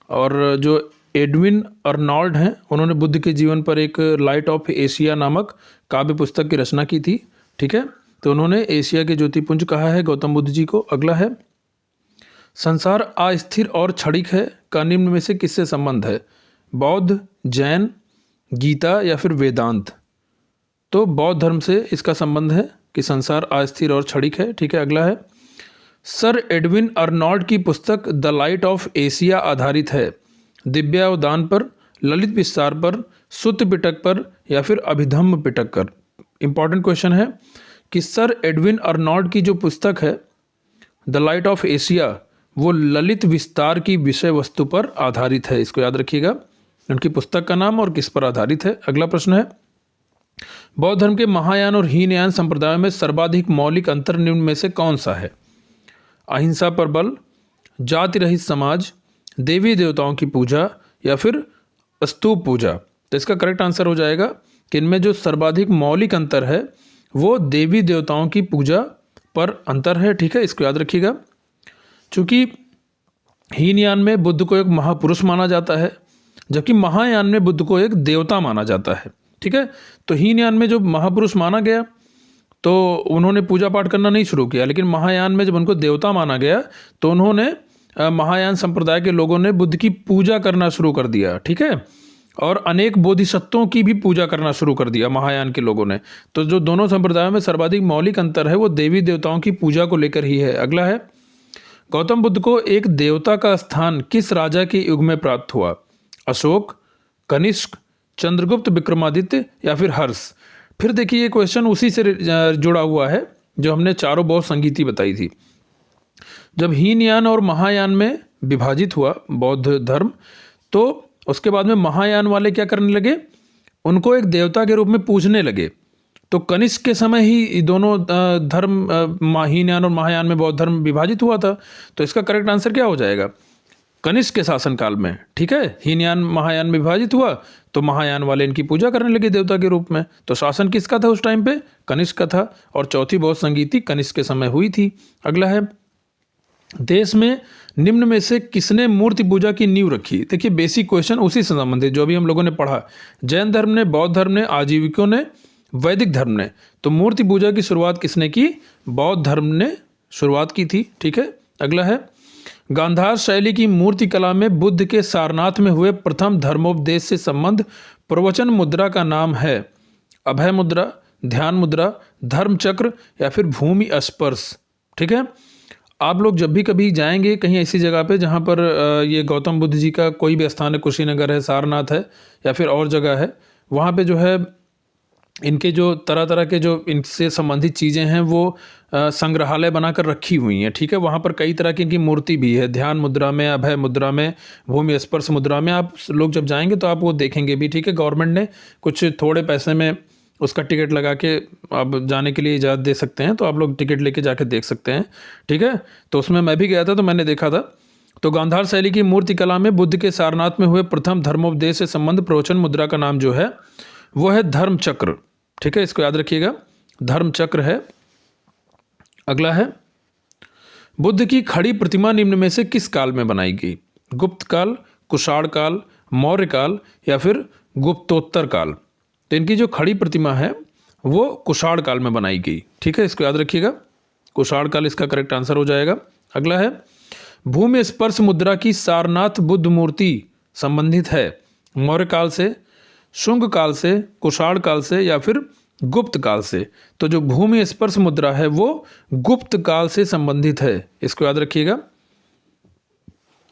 A: और जो एडविन अर्नॉल्ड हैं उन्होंने बुद्ध के जीवन पर एक लाइट ऑफ एशिया नामक काव्य पुस्तक की रचना की थी, ठीक है। तो उन्होंने एशिया के ज्योतिपुंज कहा है गौतम बुद्ध जी को। अगला है, संसार अस्थिर और क्षणिक है का निम्न में से किससे संबंध है? बौद्ध, जैन, गीता या फिर वेदांत? तो बौद्ध धर्म से इसका संबंध है कि संसार अस्थिर और क्षणिक है, ठीक है। अगला है, सर एडविन अर्नॉल्ड की पुस्तक द लाइट ऑफ एशिया आधारित है दिव्यावदान पर, ललित विस्तार पर, सुत्त पिटक पर या फिर अभिधम्म पिटक पर? इंपॉर्टेंट क्वेश्चन है कि सर एडविन अर्नॉल्ड की जो पुस्तक है द लाइट ऑफ एशिया वो ललित विस्तार की विषय वस्तु पर आधारित है। इसको याद रखिएगा, उनकी पुस्तक का नाम और किस पर आधारित है। अगला प्रश्न है, बौद्ध धर्म के महायान और हीनयान संप्रदायों में सर्वाधिक मौलिक अंतर निम्न में से कौन सा है? अहिंसा पर बल, जाति रहित समाज, देवी देवताओं की पूजा या फिर स्तूप पूजा। तो इसका करेक्ट आंसर हो जाएगा कि इनमें जो सर्वाधिक मौलिक अंतर है वो देवी देवताओं की पूजा पर अंतर है। ठीक है, इसको याद रखिएगा। चूँकि हीनयान में बुद्ध को एक महापुरुष माना जाता है, जबकि महायान में बुद्ध को एक देवता माना जाता है। ठीक है, तो हीनयान में जो महापुरुष माना गया तो उन्होंने पूजा पाठ करना नहीं शुरू किया, लेकिन महायान में जब उनको देवता माना गया तो उन्होंने महायान संप्रदाय के लोगों ने बुद्ध की पूजा करना शुरू कर दिया। ठीक है, और अनेक बोधिसत्वों की भी पूजा करना शुरू कर दिया महायान के लोगों ने। तो जो दोनों संप्रदायों में सर्वाधिक मौलिक अंतर है वो देवी देवताओं की पूजा को लेकर ही है। अगला है, गौतम बुद्ध को एक देवता का स्थान किस राजा के युग में प्राप्त हुआ? अशोक, कनिष्क, चंद्रगुप्त विक्रमादित्य या फिर हर्ष। फिर देखिए ये क्वेश्चन उसी से जुड़ा हुआ है जो हमने चारों बौद्ध संगीति बताई थी। जब हीनयान और महायान में विभाजित हुआ बौद्ध धर्म, तो उसके बाद में महायान वाले क्या करने लगे, उनको एक देवता के रूप में पूजने लगे। तो कनिष्क के समय ही दोनों धर्म हीनयान और महायान में बौद्ध धर्म विभाजित हुआ था। तो इसका करेक्ट आंसर क्या हो जाएगा? कनिष्क के शासनकाल में। ठीक है, हीनयान महायान में विभाजित हुआ तो महायान वाले इनकी पूजा करने लगे देवता के रूप में। तो शासन किसका था उस टाइम पे? कनिष्क का था। और चौथी बौद्ध संगीति कनिष्क के समय हुई थी। अगला है, देश में निम्न में से किसने मूर्ति पूजा की नींव रखी? देखिए बेसिक क्वेश्चन उसी से संबंधित जो अभी हम लोगों ने पढ़ा। जैन धर्म ने, बौद्ध धर्म ने, आजीविकों ने, वैदिक धर्म ने। तो मूर्ति पूजा की शुरुआत किसने की? बौद्ध धर्म ने शुरुआत की थी। ठीक है, अगला है, गांधार शैली की मूर्ति कला में बुद्ध के सारनाथ में हुए प्रथम धर्मोपदेश से संबंध प्रवचन मुद्रा का नाम है? अभय मुद्रा, ध्यान मुद्रा, धर्म चक्र या फिर भूमि स्पर्श। ठीक है, आप लोग जब भी कभी जाएंगे कहीं ऐसी जगह पे जहाँ पर ये गौतम बुद्ध जी का कोई भी स्थान है, कुशीनगर है, सारनाथ है या फिर और जगह है, वहाँ पे जो है इनके जो तरह तरह के जो इनसे संबंधित चीज़ें हैं वो संग्रहालय बनाकर रखी हुई हैं। ठीक है, वहाँ पर कई तरह की इनकी मूर्ति भी है, ध्यान मुद्रा में, अभय मुद्रा में, भूमि स्पर्श मुद्रा में। आप लोग जब जाएंगे तो आप वो देखेंगे भी। ठीक है, गवर्नमेंट ने कुछ थोड़े पैसे में उसका टिकट लगा के आप जाने के लिए इजाज़त दे सकते हैं, तो आप लोग टिकट लेके जाके देख सकते हैं। ठीक है, तो उसमें मैं भी गया था तो मैंने देखा था। तो गांधार शैली की मूर्ति कला में बुद्ध के सारनाथ में हुए प्रथम धर्मोपदेश से संबंध प्रवचन मुद्रा का नाम जो है वो है धर्म चक्र। ठीक है, इसको याद रखिएगा, धर्म चक्र है। अगला है, बुद्ध की खड़ी प्रतिमा निम्न में से किस काल में बनाई गई? गुप्त काल, कुषाण काल, मौर्य काल या फिर गुप्तोत्तर काल। तो इनकी जो खड़ी प्रतिमा है वो कुषाण काल में बनाई गई। ठीक है, इसको याद रखिएगा, कुषाण काल इसका करेक्ट आंसर हो जाएगा। अगला है, भूमि स्पर्श मुद्रा की सारनाथ बुद्ध मूर्ति संबंधित है मौर्य काल से, शुंग काल से, कुषाण काल से या फिर गुप्त काल से। तो जो भूमि स्पर्श मुद्रा है वो गुप्त काल से संबंधित है, इसको याद रखिएगा।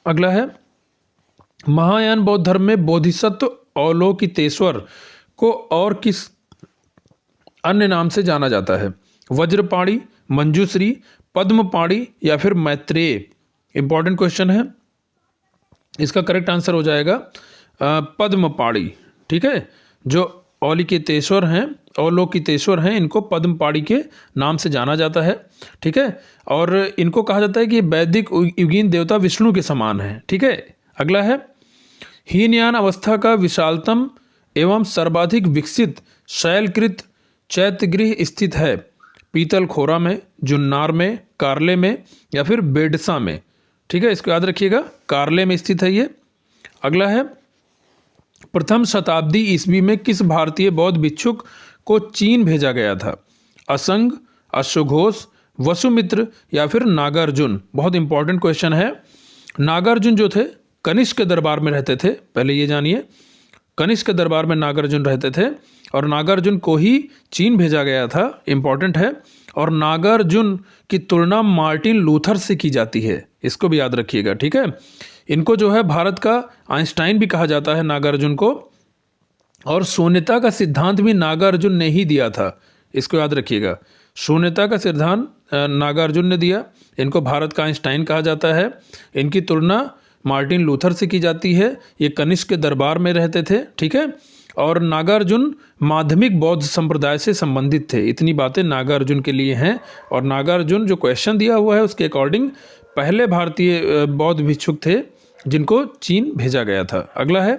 A: अगला है, महायान बौद्ध धर्म में बोधिसत्व अवलोकितेश्वर को और किस अन्य नाम से जाना जाता है? वज्रपाणी, मंजूश्री, पद्मपाणी या फिर मैत्रेय। इंपॉर्टेंट क्वेश्चन है, इसका करेक्ट आंसर हो जाएगा पद्मपाणी। ठीक है, जो अवलोकितेश्वर हैं, अवलोकितेश्वर हैं, इनको पद्मपाणी के नाम से जाना जाता है। ठीक है, और इनको कहा जाता है कि वैदिक युगीन देवता विष्णु के समान है। ठीक है, अगला है, हीनयान अवस्था का विशालतम एवं सर्वाधिक विकसित शैलकृत चैत्यगृह स्थित है? पीतल खोरा में, जुन्नार में, कारले में या फिर बेडसा में। ठीक है, इसको याद रखिएगा, कारले में स्थित है ये। अगला है, प्रथम शताब्दी ईस्वी में किस भारतीय बौद्ध भिक्षुक को चीन भेजा गया था? असंग, अश्वघोष, वसुमित्र या फिर नागार्जुन। बहुत इंपॉर्टेंट क्वेश्चन है। नागार्जुन जो थे कनिष्क के दरबार में रहते थे, पहले ये जानिए, कनिष्क के दरबार में नागार्जुन रहते थे और नागार्जुन को ही चीन भेजा गया था। इंपॉर्टेंट है। और नागार्जुन की तुलना मार्टिन लूथर से की जाती है, इसको भी याद रखिएगा। ठीक है, इनको जो है भारत का आइंस्टाइन भी कहा जाता है नागार्जुन को, और शून्यता का सिद्धांत भी नागार्जुन ने ही दिया था। इसको याद रखिएगा। शून्यता का सिद्धांत नागार्जुन ने दिया। इनको भारत का आइंस्टाइन कहा जाता है। इनकी तुलना मार्टिन लूथर से की जाती है। ये कनिष्क के दरबार में रहते थे, ठीक है। और नागार्जुन माध्यमिक बौद्ध संप्रदाय से संबंधित थे। इतनी बातें नागार्जुन के लिए हैं। और नागार्जुन जो क्वेश्चन दिया हुआ है उसके अकॉर्डिंग पहले भारतीय बौद्ध भिक्षुक थे जिनको चीन भेजा गया था। अगला है,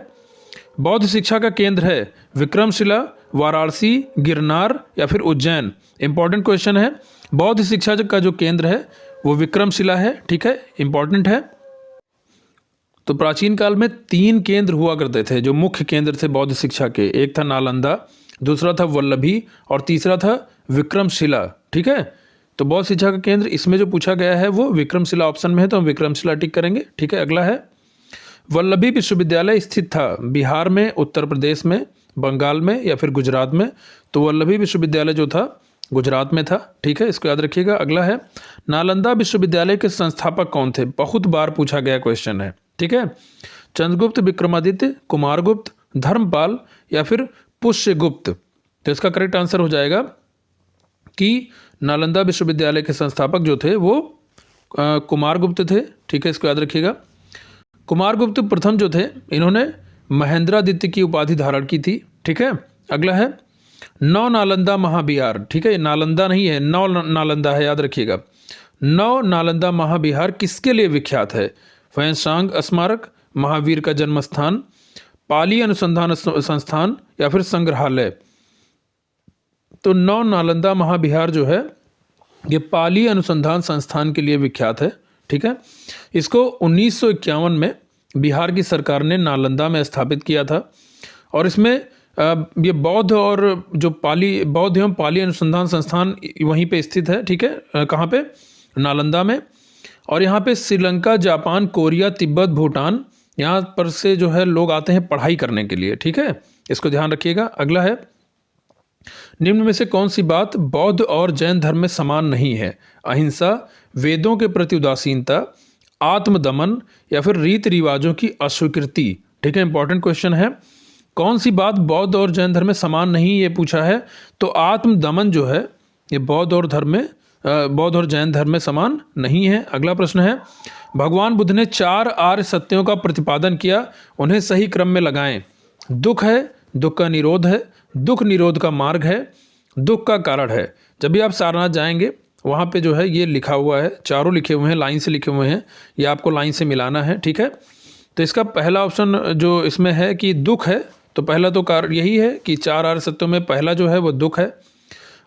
A: बौद्ध शिक्षा का केंद्र है विक्रमशिला, वाराणसी, गिरनार या फिर उज्जैन। इंपॉर्टेंट क्वेश्चन है। बौद्ध शिक्षा का जो केंद्र है वो विक्रमशिला है, ठीक है, इंपॉर्टेंट है। तो प्राचीन काल में 3 केंद्र हुआ करते थे जो मुख्य केंद्र थे बौद्ध शिक्षा के। एक था नालंदा, दूसरा था वल्लभी और तीसरा था विक्रमशिला, ठीक है। तो बौद्ध शिक्षा का केंद्र इसमें जो पूछा गया है वो विक्रमशिला ऑप्शन में है, तो हम विक्रमशिला टिक करेंगे, ठीक है। अगला है, वल्लभी विश्वविद्यालय स्थित था बिहार में, उत्तर प्रदेश में, बंगाल में या फिर गुजरात में। तो वल्लभी विश्वविद्यालय जो था गुजरात में था, ठीक है, इसको याद रखिएगा। अगला है, नालंदा विश्वविद्यालय के संस्थापक कौन थे? बहुत बार पूछा गया क्वेश्चन है, ठीक है। चंद्रगुप्त, विक्रमादित्य, कुमारगुप्त, धर्मपाल या फिर पुष्यगुप्त। तो इसका करेक्ट आंसर हो जाएगा कि नालंदा विश्वविद्यालय के संस्थापक जो थे वो कुमारगुप्त थे, ठीक है, इसको याद रखिएगा। कुमारगुप्त प्रथम जो थे इन्होंने महेंद्रादित्य की उपाधि धारण की थी, ठीक है। अगला है, नौ नालंदा महाविहार, ठीक है, नालंदा नहीं है, नौ नालंदा है, याद रखिएगा। नौ नालंदा महाविहार किसके लिए विख्यात है? वैशांग स्मारक, महावीर का जन्म स्थान, पाली अनुसंधान संस्थान या फिर संग्रहालय। तो नौ नालंदा महाविहार जो है ये पाली अनुसंधान संस्थान के लिए विख्यात है, ठीक है। इसको 1951 में बिहार की सरकार ने नालंदा में स्थापित किया था। और इसमें ये बौद्ध और जो बौद्ध एवं पाली अनुसंधान संस्थान वहीं पे स्थित है, ठीक है। कहाँ पे? नालंदा में। और यहाँ पे श्रीलंका, जापान, कोरिया, तिब्बत, भूटान, यहाँ पर से जो है लोग आते हैं पढ़ाई करने के लिए, ठीक है, इसको ध्यान रखिएगा। अगला है, निम्न में से कौन सी बात बौद्ध और जैन धर्म में समान नहीं है? अहिंसा, वेदों के प्रति उदासीनता, आत्मदमन या फिर रीति रिवाजों की अस्वीकृति, ठीक है, इंपॉर्टेंट क्वेश्चन है। कौन सी बात बौद्ध और जैन धर्म में समान नहीं, ये पूछा है। तो आत्मदमन जो है ये बौद्ध और जैन धर्म में समान नहीं है। अगला प्रश्न है, भगवान बुद्ध ने 4 आर्य सत्यों का प्रतिपादन किया, उन्हें सही क्रम में लगाएं। दुख है, दुख का निरोध है, दुख निरोध का मार्ग है, दुख का कारण है। जब भी आप सारनाथ जाएंगे वहाँ पे जो है ये लिखा हुआ है, चारों लिखे हुए हैं, लाइन से लिखे हुए हैं, ये आपको लाइन से मिलाना है, ठीक है। तो इसका पहला ऑप्शन जो इसमें है कि दुख है, तो पहला तो कारण यही है कि 4 आर्य सत्यों में पहला जो है वो दुख है,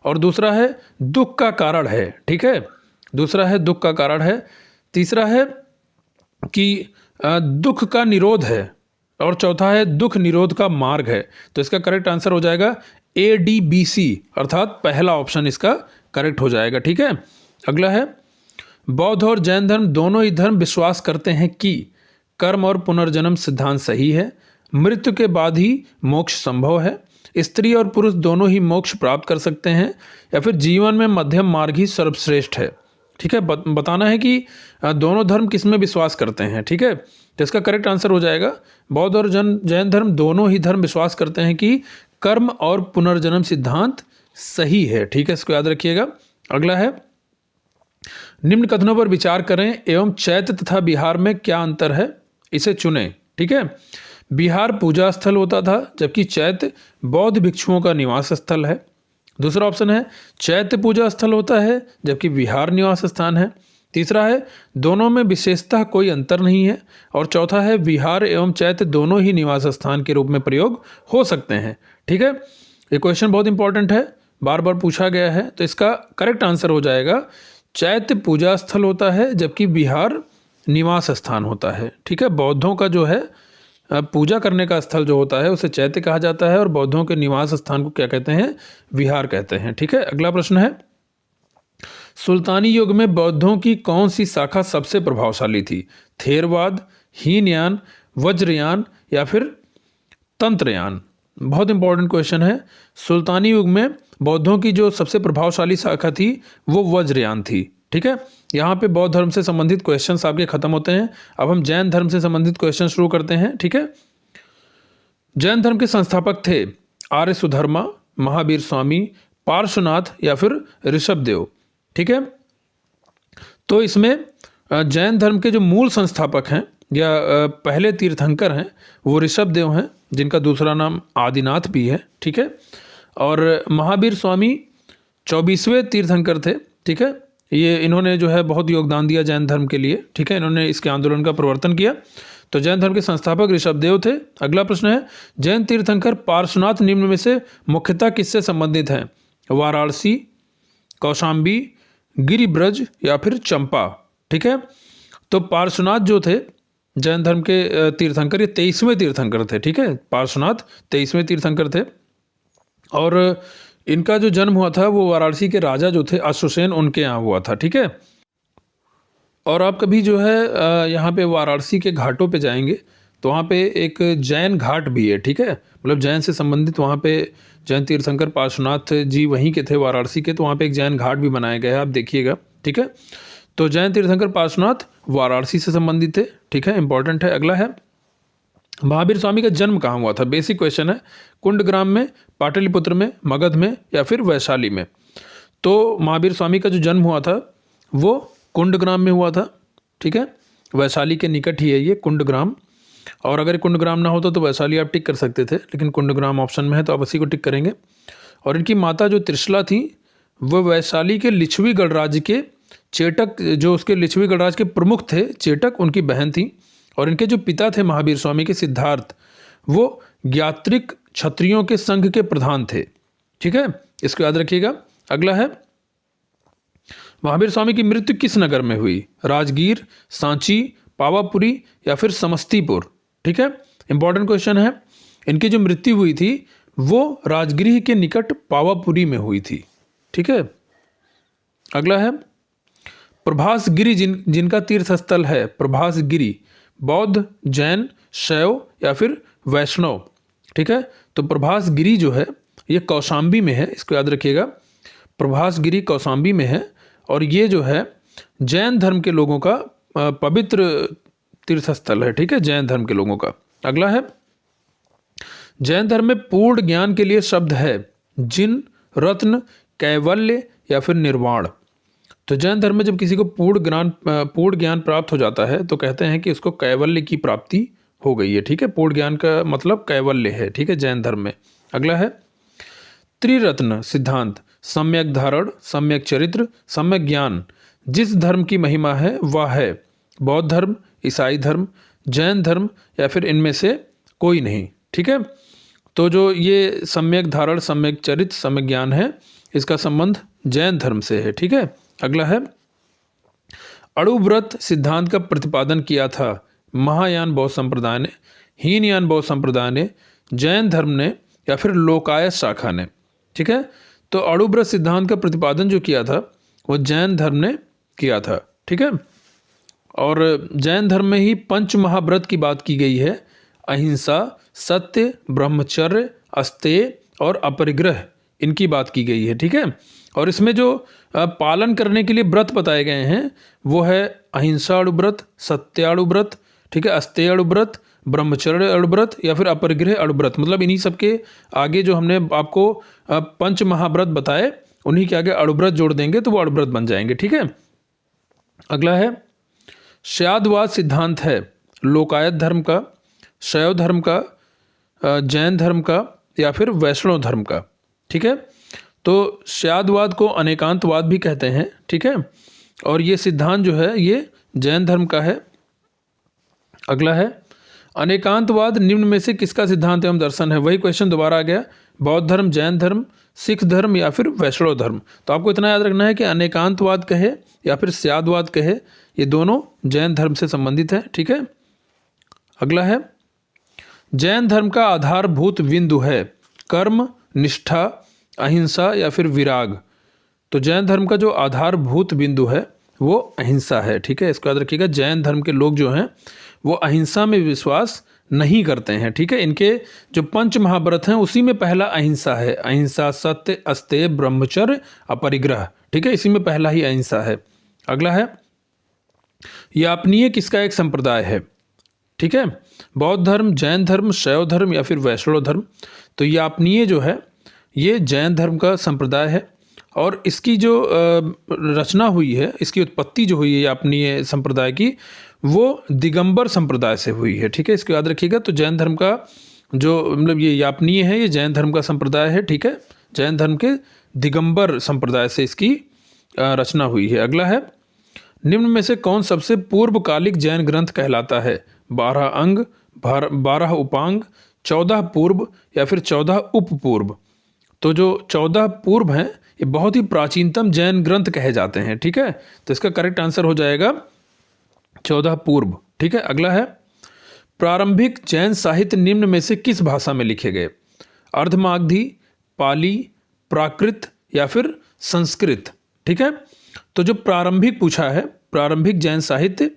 A: और दूसरा है दुख का कारण है, ठीक है, दूसरा है दुख का कारण है, तीसरा है कि दुख का निरोध है, और चौथा है दुख निरोध का मार्ग है। तो इसका करेक्ट आंसर हो जाएगा ADBC, अर्थात पहला ऑप्शन इसका करेक्ट हो जाएगा, ठीक है। अगला है, बौद्ध और जैन धर्म दोनों ही धर्म विश्वास करते हैं कि कर्म और पुनर्जन्म सिद्धांत सही है, मृत्यु के बाद ही मोक्ष संभव है, स्त्री और पुरुष दोनों ही मोक्ष प्राप्त कर सकते हैं, या फिर जीवन में मध्यम मार्ग ही सर्वश्रेष्ठ है, ठीक है। बताना है कि दोनों धर्म किस में विश्वास करते हैं, ठीक है। तो इसका करेक्ट आंसर हो जाएगा, बौद्ध और जैन धर्म दोनों ही धर्म विश्वास करते हैं कि कर्म और पुनर्जन्म सिद्धांत सही है, ठीक है, इसको याद रखिएगा। अगला है, निम्न कथनों पर विचार करें एवं चैत्य तथा बिहार में क्या अंतर है, इसे चुनें, ठीक है। बिहार पूजा स्थल होता था जबकि चैत्य बौद्ध भिक्षुओं का निवास स्थल है। दूसरा ऑप्शन है, चैत्य पूजा स्थल होता है जबकि बिहार निवास स्थान है। तीसरा है, दोनों में विशेषतः कोई अंतर नहीं है। और चौथा है, विहार एवं चैत्य दोनों ही निवास स्थान के रूप में प्रयोग हो सकते हैं, ठीक है। ये क्वेश्चन बहुत इंपॉर्टेंट है, बार बार पूछा गया है। तो इसका करेक्ट आंसर हो जाएगा, चैत्य पूजा स्थल होता है जबकि विहार निवास स्थान होता है, ठीक है। बौद्धों का जो है पूजा करने का स्थल जो होता है उसे चैत्य कहा जाता है, और बौद्धों के निवास स्थान को क्या कहते हैं? विहार कहते हैं, ठीक है। अगला प्रश्न है, सुल्तानी युग में बौद्धों की कौन सी शाखा सबसे प्रभावशाली थी? थेरवाद, हीनयान, वज्रयान या फिर तंत्रयान? बहुत इंपॉर्टेंट क्वेश्चन है। सुल्तानी युग में बौद्धों की जो सबसे प्रभावशाली शाखा थी वो वज्रयान थी, ठीक है। यहाँ पे बौद्ध धर्म से संबंधित क्वेश्चंस आपके खत्म होते हैं। अब हम जैन धर्म से संबंधित क्वेश्चन शुरू करते हैं, ठीक है। जैन धर्म के संस्थापक थे आर्य सुधर्मा, महावीर स्वामी, पार्श्वनाथ या फिर ऋषभदेव। ठीक है, तो इसमें जैन धर्म के जो मूल संस्थापक हैं या पहले तीर्थंकर हैं वो ऋषभदेव हैं, जिनका दूसरा नाम आदिनाथ भी है। ठीक है, और महावीर स्वामी 24वें तीर्थंकर थे। ठीक है, ये इन्होंने जो है बहुत योगदान दिया जैन धर्म के लिए। ठीक है, इन्होंने इसके आंदोलन का प्रवर्तन किया। तो जैन धर्म के संस्थापक ऋषभदेव थे। अगला प्रश्न है, जैन तीर्थंकर पार्श्वनाथ निम्न में से मुख्यतः किससे संबंधित हैं? वाराणसी, कौशाम्बी, गिरिब्रज या फिर चंपा। ठीक है, तो पार्श्वनाथ जो थे जैन धर्म के तीर्थंकर, ये 23वें तीर्थंकर थे। ठीक है, पार्श्वनाथ 23वें तीर्थंकर थे और इनका जो जन्म हुआ था वो वाराणसी के राजा जो थे अश्वसेन, उनके यहाँ हुआ था। ठीक है, और आप कभी जो है यहाँ पे वाराणसी के घाटों पे जाएंगे तो वहाँ पे एक जैन घाट भी है। ठीक है, मतलब जैन से संबंधित वहाँ पे जैन तीर्थंकर पार्श्वनाथ जी वहीं के थे, वाराणसी के, तो वहाँ पे एक जैन घाट भी बनाया गया है, आप देखिएगा। ठीक है, तो जैन तीर्थंकर पार्श्वनाथ वाराणसी से संबंधित थे। ठीक है, इंपॉर्टेंट है। अगला है, महावीर स्वामी का जन्म कहाँ हुआ था? बेसिक क्वेश्चन है। कुंडग्राम में, पाटलिपुत्र में, मगध में या फिर वैशाली में? तो महावीर स्वामी का जो जन्म हुआ था वो कुंडग्राम में हुआ था। ठीक है, वैशाली के निकट ही है ये कुंडग्राम, और अगर कुंडग्राम ना होता तो वैशाली आप टिक कर सकते थे, लेकिन कुंडग्राम ऑप्शन में है तो आप इसी को टिक करेंगे। और इनकी माता जो त्रिशला थी वो वैशाली के लिच्छवी गणराज्य के चेटक, जो उसके लिच्छवी गणराज्य के प्रमुख थे चेटक, उनकी बहन थी। और इनके जो पिता थे महावीर स्वामी के सिद्धार्थ, वो ज्ञात्रिक क्षत्रियों के संघ के प्रधान थे। ठीक है, इसको याद रखिएगा। अगला है, महावीर स्वामी की मृत्यु किस नगर में हुई? राजगीर, सांची, पावापुरी या फिर समस्तीपुर? ठीक है, इंपॉर्टेंट क्वेश्चन है। इनकी जो मृत्यु हुई थी वो राजगीर के निकट पावापुरी में हुई थी। ठीक है, अगला है, प्रभास गिरी जिनका तीर्थ स्थल है, प्रभास गिरी बौद्ध, जैन, शैव या फिर वैष्णव? ठीक है, तो प्रभास गिरी जो है ये कौशाम्बी में है, इसको याद रखिएगा। प्रभास गिरी कौशाम्बी में है और ये जो है जैन धर्म के लोगों का पवित्र तीर्थ स्थल है। ठीक है, जैन धर्म के लोगों का। अगला है, जैन धर्म में पूर्ण ज्ञान के लिए शब्द है जिन, रत्न, कैवल्य या फिर निर्वाण? तो जैन धर्म में जब किसी को पूर्ण ज्ञान प्राप्त हो जाता है तो कहते हैं कि उसको कैवल्य की प्राप्ति हो गई है। ठीक है, पूर्ण ज्ञान का मतलब कैवल्य है। ठीक है, जैन धर्म में। अगला है, त्रिरत्न सिद्धांत, सम्यक धारण, सम्यक चरित्र, सम्यक ज्ञान जिस धर्म की महिमा है वह है बौद्ध धर्म, ईसाई धर्म, जैन धर्म या फिर इनमें से कोई नहीं? ठीक है, तो जो ये सम्यक धारण, सम्यक चरित्र, सम्यक ज्ञान है, इसका संबंध जैन धर्म से है। ठीक है, अगला है, अणुव्रत सिद्धांत का प्रतिपादन किया था महायान बौद्ध संप्रदाय ने, हीनयान बौद्ध संप्रदाय ने, जैन धर्म ने या फिर लोकायत शाखा ने? ठीक है, तो अणुव्रत सिद्धांत का प्रतिपादन जो किया था वो जैन धर्म ने किया था। ठीक है, और जैन धर्म में ही पंच महाव्रत की बात की गई है, अहिंसा, सत्य, ब्रह्मचर्य, अस्तेय और अपरिग्रह, इनकी बात की गई है। ठीक है, और इसमें जो पालन करने के लिए व्रत बताए गए हैं वो है अहिंसा अणुव्रत, सत्य अणुव्रत, ठीक है, अस्तेय अणुव्रत, ब्रह्मचर्य अणुव्रत या फिर अपरिग्रह अणुव्रत। मतलब इन्हीं सबके आगे जो हमने आपको पंच महाव्रत बताए उन्हीं के आगे अणुव्रत जोड़ देंगे तो वो अणुव्रत बन जाएंगे। ठीक है, अगला है, शैववाद सिद्धांत है लोकायत धर्म का, शैव धर्म का, जैन धर्म का या फिर वैष्णव धर्म का? ठीक है, तो शैववाद को अनेकांतवाद भी कहते हैं। ठीक है, और ये सिद्धांत जो है ये जैन धर्म का है। अगला है, अनेकांतवाद निम्न में से किसका सिद्धांत एवं दर्शन है? वही क्वेश्चन दोबारा आ गया, बौद्ध धर्म, जैन धर्म, सिख धर्म या फिर वैष्णव धर्म? तो आपको इतना याद रखना है कि अनेकांतवाद कहे या फिर शैववाद कहे, ये दोनों जैन धर्म से संबंधित है। ठीक है, अगला है, जैन धर्म का आधारभूत बिंदु है कर्म, निष्ठा, अहिंसा या फिर विराग? तो जैन धर्म का जो आधारभूत बिंदु है वो अहिंसा है। ठीक है, इसको याद रखिएगा। जैन धर्म के लोग जो हैं वो अहिंसा में विश्वास नहीं करते हैं। ठीक है, इनके जो पंच महाव्रत हैं उसी में पहला अहिंसा है, अहिंसा, सत्य, अस्तेय, ब्रह्मचर्य, अपरिग्रह। ठीक है, इसी में पहला ही अहिंसा है। अगला है, यापनीय किसका एक संप्रदाय है? ठीक है, बौद्ध धर्म, जैन धर्म, शैव धर्म या फिर वैष्णव धर्म? तो यापनीय जो है ये जैन धर्म का संप्रदाय है और इसकी जो रचना हुई है, इसकी उत्पत्ति जो हुई है यापनीय संप्रदाय की, वो दिगंबर संप्रदाय से हुई है। ठीक है, इसको याद रखिएगा। तो जैन धर्म का जो मतलब ये यापनीय है, ये जैन धर्म का संप्रदाय है। ठीक है, जैन धर्म के दिगंबर संप्रदाय से इसकी रचना हुई है। अगला है, निम्न में से कौन सबसे पूर्वकालिक जैन ग्रंथ कहलाता है? 12 अंग, 12 उपांग, 14 पूर्व या फिर 14 उपपूर्व। तो जो 14 पूर्व हैं ये बहुत ही प्राचीनतम जैन ग्रंथ कहे जाते हैं। ठीक है, तो इसका करेक्ट आंसर हो जाएगा 14 पूर्व। ठीक है, अगला है, प्रारंभिक जैन साहित्य निम्न में से किस भाषा में लिखे गए? अर्धमागधी, पाली, प्राकृत या फिर संस्कृत। ठीक है, तो जो प्रारंभिक पूछा है, प्रारंभिक जैन साहित्य,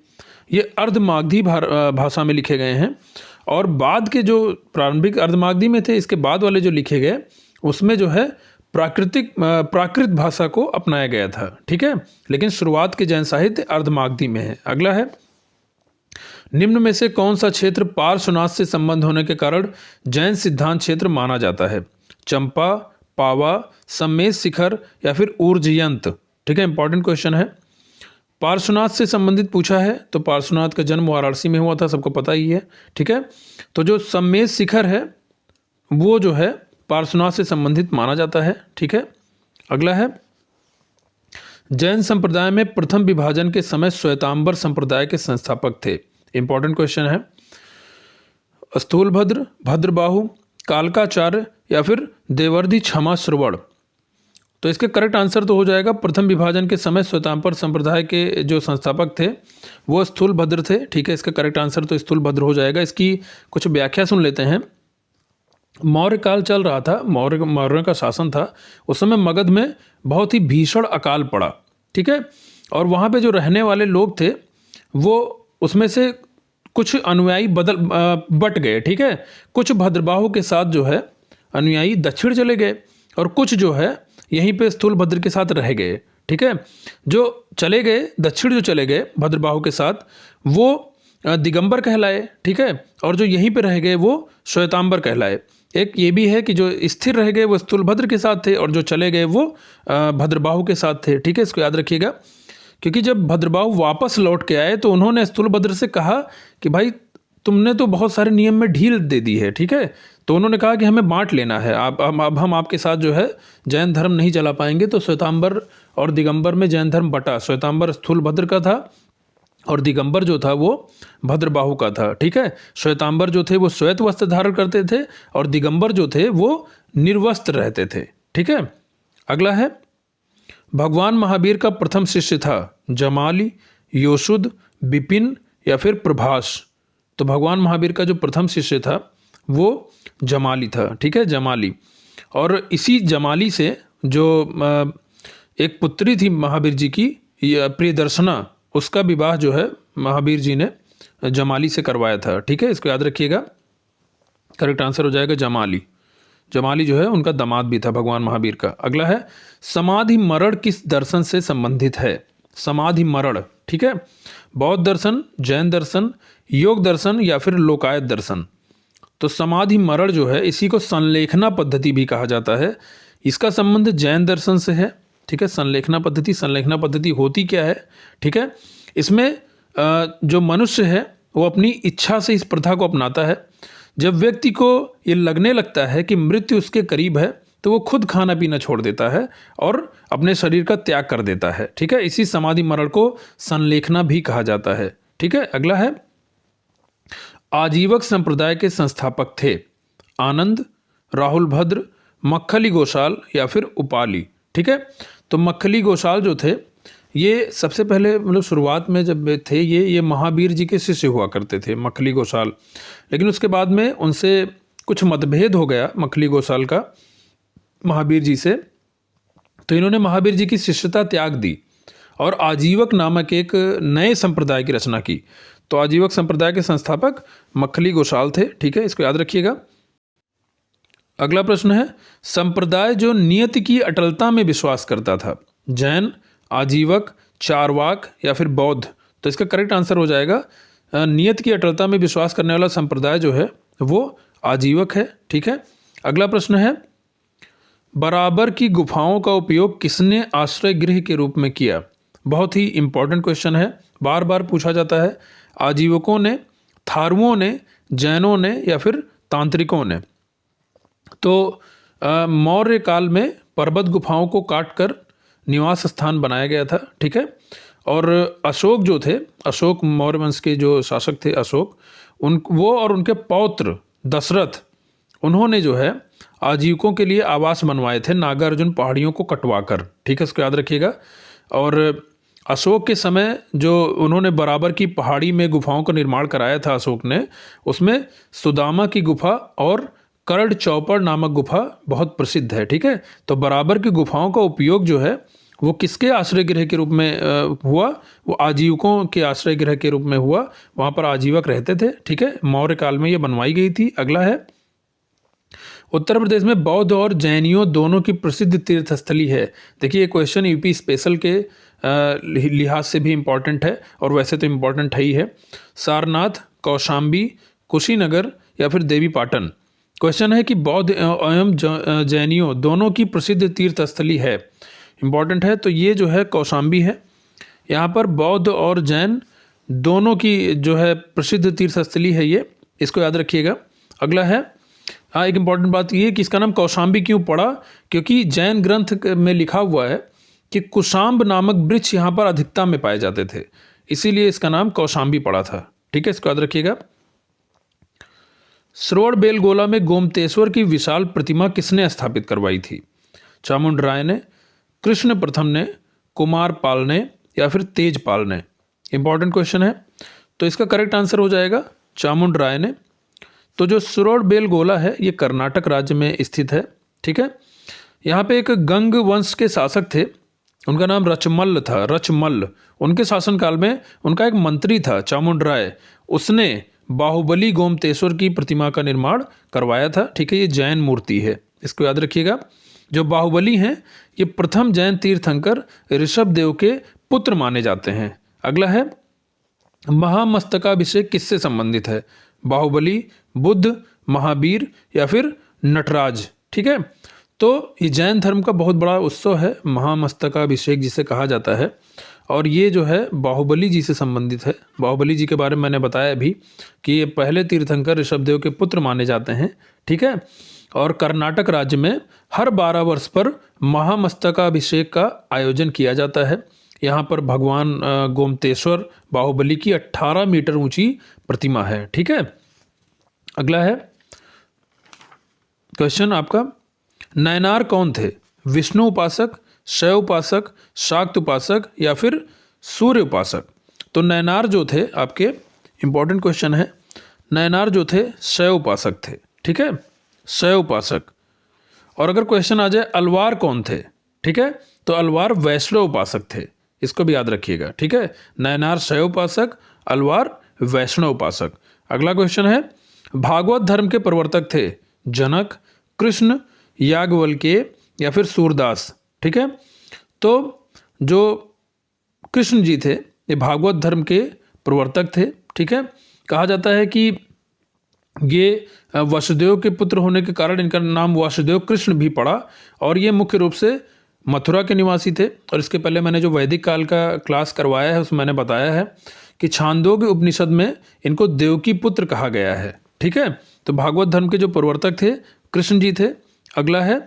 A: ये अर्धमागधी भाषा में लिखे गए हैं और बाद के जो प्रारंभिक अर्धमागधी में थे, इसके बाद वाले जो लिखे गए उसमें जो है प्राकृत भाषा को अपनाया गया था। ठीक है, लेकिन शुरुआत के जैन साहित्य अर्धमागधी में है। अगला है, निम्न में से कौन सा क्षेत्र पार्श्वनाथ से संबंध होने के कारण जैन सिद्धांत क्षेत्र माना जाता है? चंपा, पावा, सम्मेद शिखर या फिर ऊर्जयंत। ठीक है, इंपॉर्टेंट क्वेश्चन है। पार्श्वनाथ से संबंधित पूछा है, तो पार्श्वनाथ का जन्म वाराणसी में हुआ था, सबको पता ही है। ठीक है, तो जो सम्मेद शिखर है वो जो है पार्श्वनाथ से संबंधित माना जाता है। ठीक है, अगला है, जैन संप्रदाय में प्रथम विभाजन के समय श्वेतांबर संप्रदाय के संस्थापक थे। इंपॉर्टेंट क्वेश्चन है। स्थूलभद्र, भद्रबाहु, कालकाचार्य या फिर देवर्धि क्षमा श्रवण। तो इसके करेक्ट आंसर तो हो जाएगा, प्रथम विभाजन के समय श्वेतांबर संप्रदाय के जो संस्थापक थे वो स्थूलभद्र थे। ठीक है, इसका करेक्ट आंसर तो स्थूलभद्र हो जाएगा। इसकी कुछ व्याख्या सुन लेते हैं। मौर्य काल चल रहा था, मौर्य का शासन था, उस समय मगध में बहुत ही भीषण अकाल पड़ा। ठीक है, और वहाँ पे जो रहने वाले लोग थे वो उसमें से कुछ अनुयायी बट गए। ठीक है, कुछ भद्रबाहु के साथ जो है अनुयायी दक्षिण चले गए और कुछ जो है यहीं पे स्थूलभद्र के साथ रह गए। ठीक है, जो चले गए दक्षिण, जो चले गए भद्रबाहु के साथ, वो दिगंबर कहलाए। ठीक है, और जो यहीं पे रह गए वो श्वेतांबर कहलाए। एक ये भी है कि जो स्थिर रह गए वो स्थूलभद्र के साथ थे और जो चले गए वो भद्रबाहु के साथ थे। ठीक है, इसको याद रखिएगा, क्योंकि जब भद्रबाहु वापस लौट के आए तो उन्होंने स्थूलभद्र से कहा कि भाई तुमने तो बहुत सारे नियम में ढील दे दी है। ठीक है, तो उन्होंने कहा कि हमें बांट लेना है, अब हम आपके साथ जो है जैन धर्म नहीं चला पाएंगे। तो श्वेतांबर और दिगंबर में जैन धर्म बटा। श्वेतांबर स्थूलभद्र का था और दिगंबर जो था वो भद्रबाहु का था। ठीक है, श्वेतांबर जो थे वो श्वेत वस्त्र धारण करते थे और दिगंबर जो थे वो निर्वस्त्र रहते थे। ठीक है, अगला है, भगवान महावीर का प्रथम शिष्य था जमाली, योशुद, विपिन या फिर प्रभास। तो भगवान महावीर का जो प्रथम शिष्य था वो जमाली था। ठीक है, जमाली। और इसी जमाली से जो एक पुत्री थी महावीर जी की, प्रियदर्शना, उसका विवाह जो है महावीर जी ने जमाली से करवाया था। ठीक है, इसको याद रखिएगा, करेक्ट आंसर हो जाएगा जमाली। जमाली जो है उनका दामाद भी था भगवान महावीर का। अगला है, समाधि मरण किस दर्शन से संबंधित है? समाधि मरण। ठीक है, बौद्ध दर्शन, जैन दर्शन, योग दर्शन या फिर लोकायत दर्शन। तो समाधि मरण जो है इसी को संलेखना पद्धति भी कहा जाता है। इसका संबंध जैन दर्शन से है। ठीक है, संलेखना पद्धति होती क्या है? ठीक है, इसमें जो मनुष्य है वो अपनी इच्छा से इस प्रथा को अपनाता है। जब व्यक्ति को ये लगने लगता है कि मृत्यु उसके करीब है तो वो खुद खाना पीना छोड़ देता है और अपने शरीर का त्याग कर देता है। ठीक है, इसी समाधि मरण को संलेखना भी कहा जाता है। ठीक है, अगला है, आजीवक संप्रदाय के संस्थापक थे आनंद, राहुल भद्र, मक्खली गोशाल या फिर उपाली। ठीक है, तो मक्खली गोशाल जो थे ये सबसे पहले मतलब शुरुआत में जब थे ये महावीर जी के शिष्य हुआ करते थे मक्खली गोशाल। लेकिन उसके बाद में उनसे कुछ मतभेद हो गया मक्खली गोशाल का महावीर जी से, तो इन्होंने महावीर जी की शिष्यता त्याग दी और आजीवक नामक एक नए संप्रदाय की रचना की। तो आजीवक संप्रदाय के संस्थापक मक्खली गोशाल थे। ठीक है, इसको याद रखिएगा। अगला प्रश्न है, संप्रदाय जो नियति की अटलता में विश्वास करता था, जैन, आजीवक, चारवाक या फिर बौद्ध। तो इसका करेक्ट आंसर हो जाएगा नियत की अटलता में विश्वास करने वाला संप्रदाय जो है वो आजीवक है। ठीक है, अगला प्रश्न है, बराबर की गुफाओं का उपयोग किसने आश्रय गृह के रूप में किया? बहुत ही इंपॉर्टेंट क्वेश्चन है, बार बार पूछा जाता है। आजीवकों ने, थारुओं ने, जैनों ने या फिर तांत्रिकों ने? तो मौर्य काल में पर्वत गुफाओं को काटकर निवास स्थान बनाया गया था, ठीक है। और अशोक जो थे, अशोक मौर्य वंश के जो शासक थे अशोक, वो और उनके पौत्र दशरथ, उन्होंने जो है आजीविकों के लिए आवास बनवाए थे नागार्जुन पहाड़ियों को कटवाकर, ठीक है, इसको याद रखिएगा। और अशोक के समय जो उन्होंने बराबर की पहाड़ी में गुफाओं का निर्माण कराया था अशोक ने, उसमें सुदामा की गुफा और करड़ चौपड़ नामक गुफा बहुत प्रसिद्ध है, ठीक है। तो बराबर की गुफाओं का उपयोग जो है वो किसके आश्रय गृह के रूप में हुआ? वो आजीविकों के आश्रय गृह के रूप में हुआ। वहाँ पर आजीवक रहते थे, ठीक है। मौर्य काल में ये बनवाई गई थी। अगला है, उत्तर प्रदेश में बौद्ध और जैनियों दोनों की प्रसिद्ध तीर्थस्थली है। देखिए ये क्वेश्चन यूपी स्पेशल के लिहाज से भी इम्पॉर्टेंट है और वैसे तो इम्पॉर्टेंट है ही है। सारनाथ, कौशाम्बी, कुशीनगर या फिर देवी पाटन? क्वेश्चन है कि बौद्ध एवं जैनियों दोनों की प्रसिद्ध तीर्थस्थली है, इम्पॉर्टेंट है। तो ये जो है कौशाम्बी है। यहाँ पर बौद्ध और जैन दोनों की जो है प्रसिद्ध तीर्थस्थली है ये, इसको याद रखिएगा। अगला है, हाँ, एक इम्पॉर्टेंट बात ये कि इसका नाम कौशाम्बी क्यों पड़ा? क्योंकि जैन ग्रंथ में लिखा हुआ है कि कुशाम्ब नामक वृक्ष यहाँ पर अधिकता में पाए जाते थे, इसीलिए इसका नाम कौशाम्बी पड़ा था, ठीक है, इसको याद रखिएगा। श्रवणबेलगोला में गोमतेश्वर की विशाल प्रतिमा किसने स्थापित करवाई थी? चामुंड राय ने, कृष्ण प्रथम ने, कुमार पाल ने या फिर तेजपाल ने? इंपॉर्टेंट क्वेश्चन है। तो इसका करेक्ट आंसर हो जाएगा चामुंड राय ने। तो जो श्रवणबेलगोला है ये कर्नाटक राज्य में स्थित है, ठीक है। यहाँ पे एक गंग वंश के शासक थे, उनका नाम रचमल्ल था, रचमल्ल। उनके शासनकाल में उनका एक मंत्री था चामुंड राय, उसने बाहुबली गोमतेश्वर की प्रतिमा का निर्माण करवाया था, ठीक है। ये जैन मूर्ति है, इसको याद रखिएगा। जो बाहुबली हैं ये प्रथम जैन तीर्थंकर ऋषभ देव के पुत्र माने जाते हैं। अगला है, महामस्तकाभिषेक किससे संबंधित है? बाहुबली, बुद्ध, महावीर या फिर नटराज? ठीक है। तो ये जैन धर्म का बहुत बड़ा उत्सव है महामस्तकाभिषेक जिसे कहा जाता है, और ये जो है बाहुबली जी से संबंधित है। बाहुबली जी के बारे में मैंने बताया अभी कि ये पहले तीर्थंकर ऋषभदेव के पुत्र माने जाते हैं, ठीक है। और कर्नाटक राज्य में हर 12 वर्ष पर महामस्तकाभिषेक का आयोजन किया जाता है। यहाँ पर भगवान गोमतेश्वर बाहुबली की 18 मीटर ऊंची प्रतिमा है, ठीक है। अगला है क्वेश्चन आपका, नयनार कौन थे? विष्णु उपासक, शैव उपासक, शाक्त उपासक या फिर सूर्य उपासक? तो नयनार जो थे आपके, इंपॉर्टेंट क्वेश्चन है, नयनार जो थे शैव उपासक थे, ठीक है, शैव उपासक। और अगर क्वेश्चन आ जाए अलवार कौन थे, ठीक है, तो अलवार वैष्णव उपासक थे, इसको भी याद रखिएगा, ठीक है। नयनार शैव उपासक, अलवार वैष्णव उपासक। अगला क्वेश्चन है, भागवत धर्म के प्रवर्तक थे जनक, कृष्ण, याज्ञवल्क्य या फिर सूरदास? ठीक है। तो जो कृष्ण जी थे ये भागवत धर्म के प्रवर्तक थे, ठीक है। कहा जाता है कि ये वासुदेव के पुत्र होने के कारण इनका नाम वासुदेव कृष्ण भी पड़ा, और ये मुख्य रूप से मथुरा के निवासी थे। और इसके पहले मैंने जो वैदिक काल का क्लास करवाया है उसमें मैंने बताया है कि छांदोग्य उपनिषद में इनको देवकी पुत्र कहा गया है, ठीक है। तो भागवत धर्म के जो प्रवर्तक थे कृष्ण जी थे। अगला है,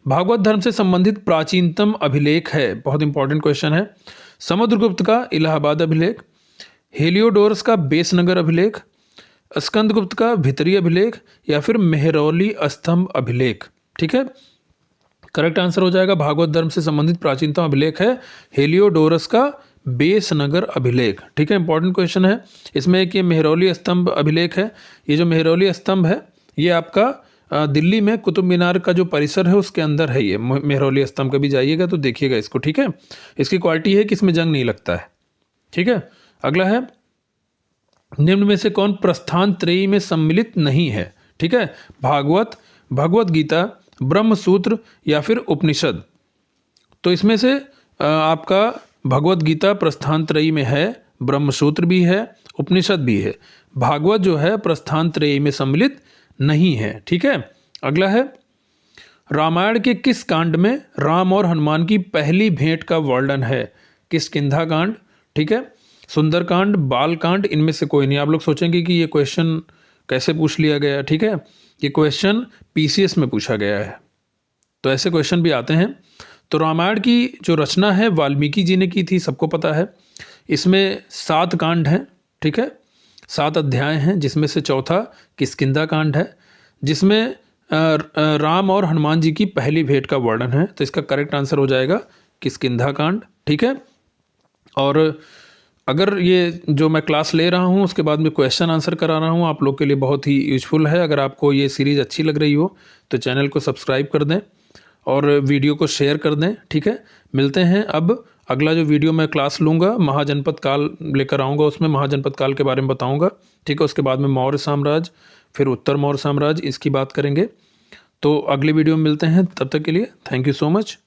A: भागवत धर्म से संबंधित प्राचीनतम अभिलेख है, बहुत इंपॉर्टेंट क्वेश्चन है। समुद्रगुप्त का इलाहाबाद अभिलेख, हेलियोडोरस का बेसनगर अभिलेख, स्कंदगुप्त का भितरी अभिलेख या फिर मेहरौली स्तंभ अभिलेख? ठीक है, करेक्ट आंसर हो जाएगा भागवत धर्म से संबंधित प्राचीनतम अभिलेख है हेलियोडोरस का बेसनगर अभिलेख, ठीक है। इंपॉर्टेंट क्वेश्चन है इसमें एक ये मेहरौली स्तंभ अभिलेख है। ये जो मेहरौली स्तंभ है ये आपका दिल्ली में कुतुब मीनार का जो परिसर है उसके अंदर है ये मेहरौली स्तंभ। कभी जाइएगा तो देखिएगा इसको, ठीक है। इसकी क्वालिटी है कि इसमें जंग नहीं लगता है, ठीक है। अगला है, निम्न में से कौन प्रस्थान त्रयी में सम्मिलित नहीं है? ठीक है, भागवत, भगवत गीता, ब्रह्म सूत्र या फिर उपनिषद? तो इसमें से आपका भगवत गीता प्रस्थान त्रयी में है, ब्रह्म सूत्र भी है, उपनिषद भी है। भागवत जो है प्रस्थान त्रयी में सम्मिलित नहीं है, ठीक है। अगला है, रामायण के किस कांड में राम और हनुमान की पहली भेंट का वर्णन है? किष्किंधा कांड, ठीक है, सुंदरकांड, बाल कांड, इनमें से कोई नहीं। आप लोग सोचेंगे कि ये क्वेश्चन कैसे पूछ लिया गया, ठीक है, ये क्वेश्चन पीसीएस में पूछा गया है, तो ऐसे क्वेश्चन भी आते हैं। तो रामायण की जो रचना है वाल्मीकि जी ने की थी, सबको पता है। इसमें 7 कांड हैं, ठीक है, 7 अध्याय हैं, जिसमें से चौथा किष्किंधा कांड है, जिसमें राम और हनुमान जी की पहली भेंट का वर्णन है। तो इसका करेक्ट आंसर हो जाएगा किष्किंधा कांड, ठीक है। और अगर ये जो मैं क्लास ले रहा हूँ उसके बाद में क्वेश्चन आंसर करा रहा हूँ, आप लोग के लिए बहुत ही यूजफुल है। अगर आपको ये सीरीज़ अच्छी लग रही हो तो चैनल को सब्सक्राइब कर दें और वीडियो को शेयर कर दें, ठीक है। मिलते हैं अब अगला जो वीडियो मैं क्लास लूँगा, महाजनपद काल लेकर आऊँगा, उसमें महाजनपद काल के बारे में बताऊँगा, ठीक है। उसके बाद में मौर्य साम्राज्य, फिर उत्तर मौर्य साम्राज्य, इसकी बात करेंगे। तो अगले वीडियो में मिलते हैं, तब तक के लिए थैंक यू सो मच।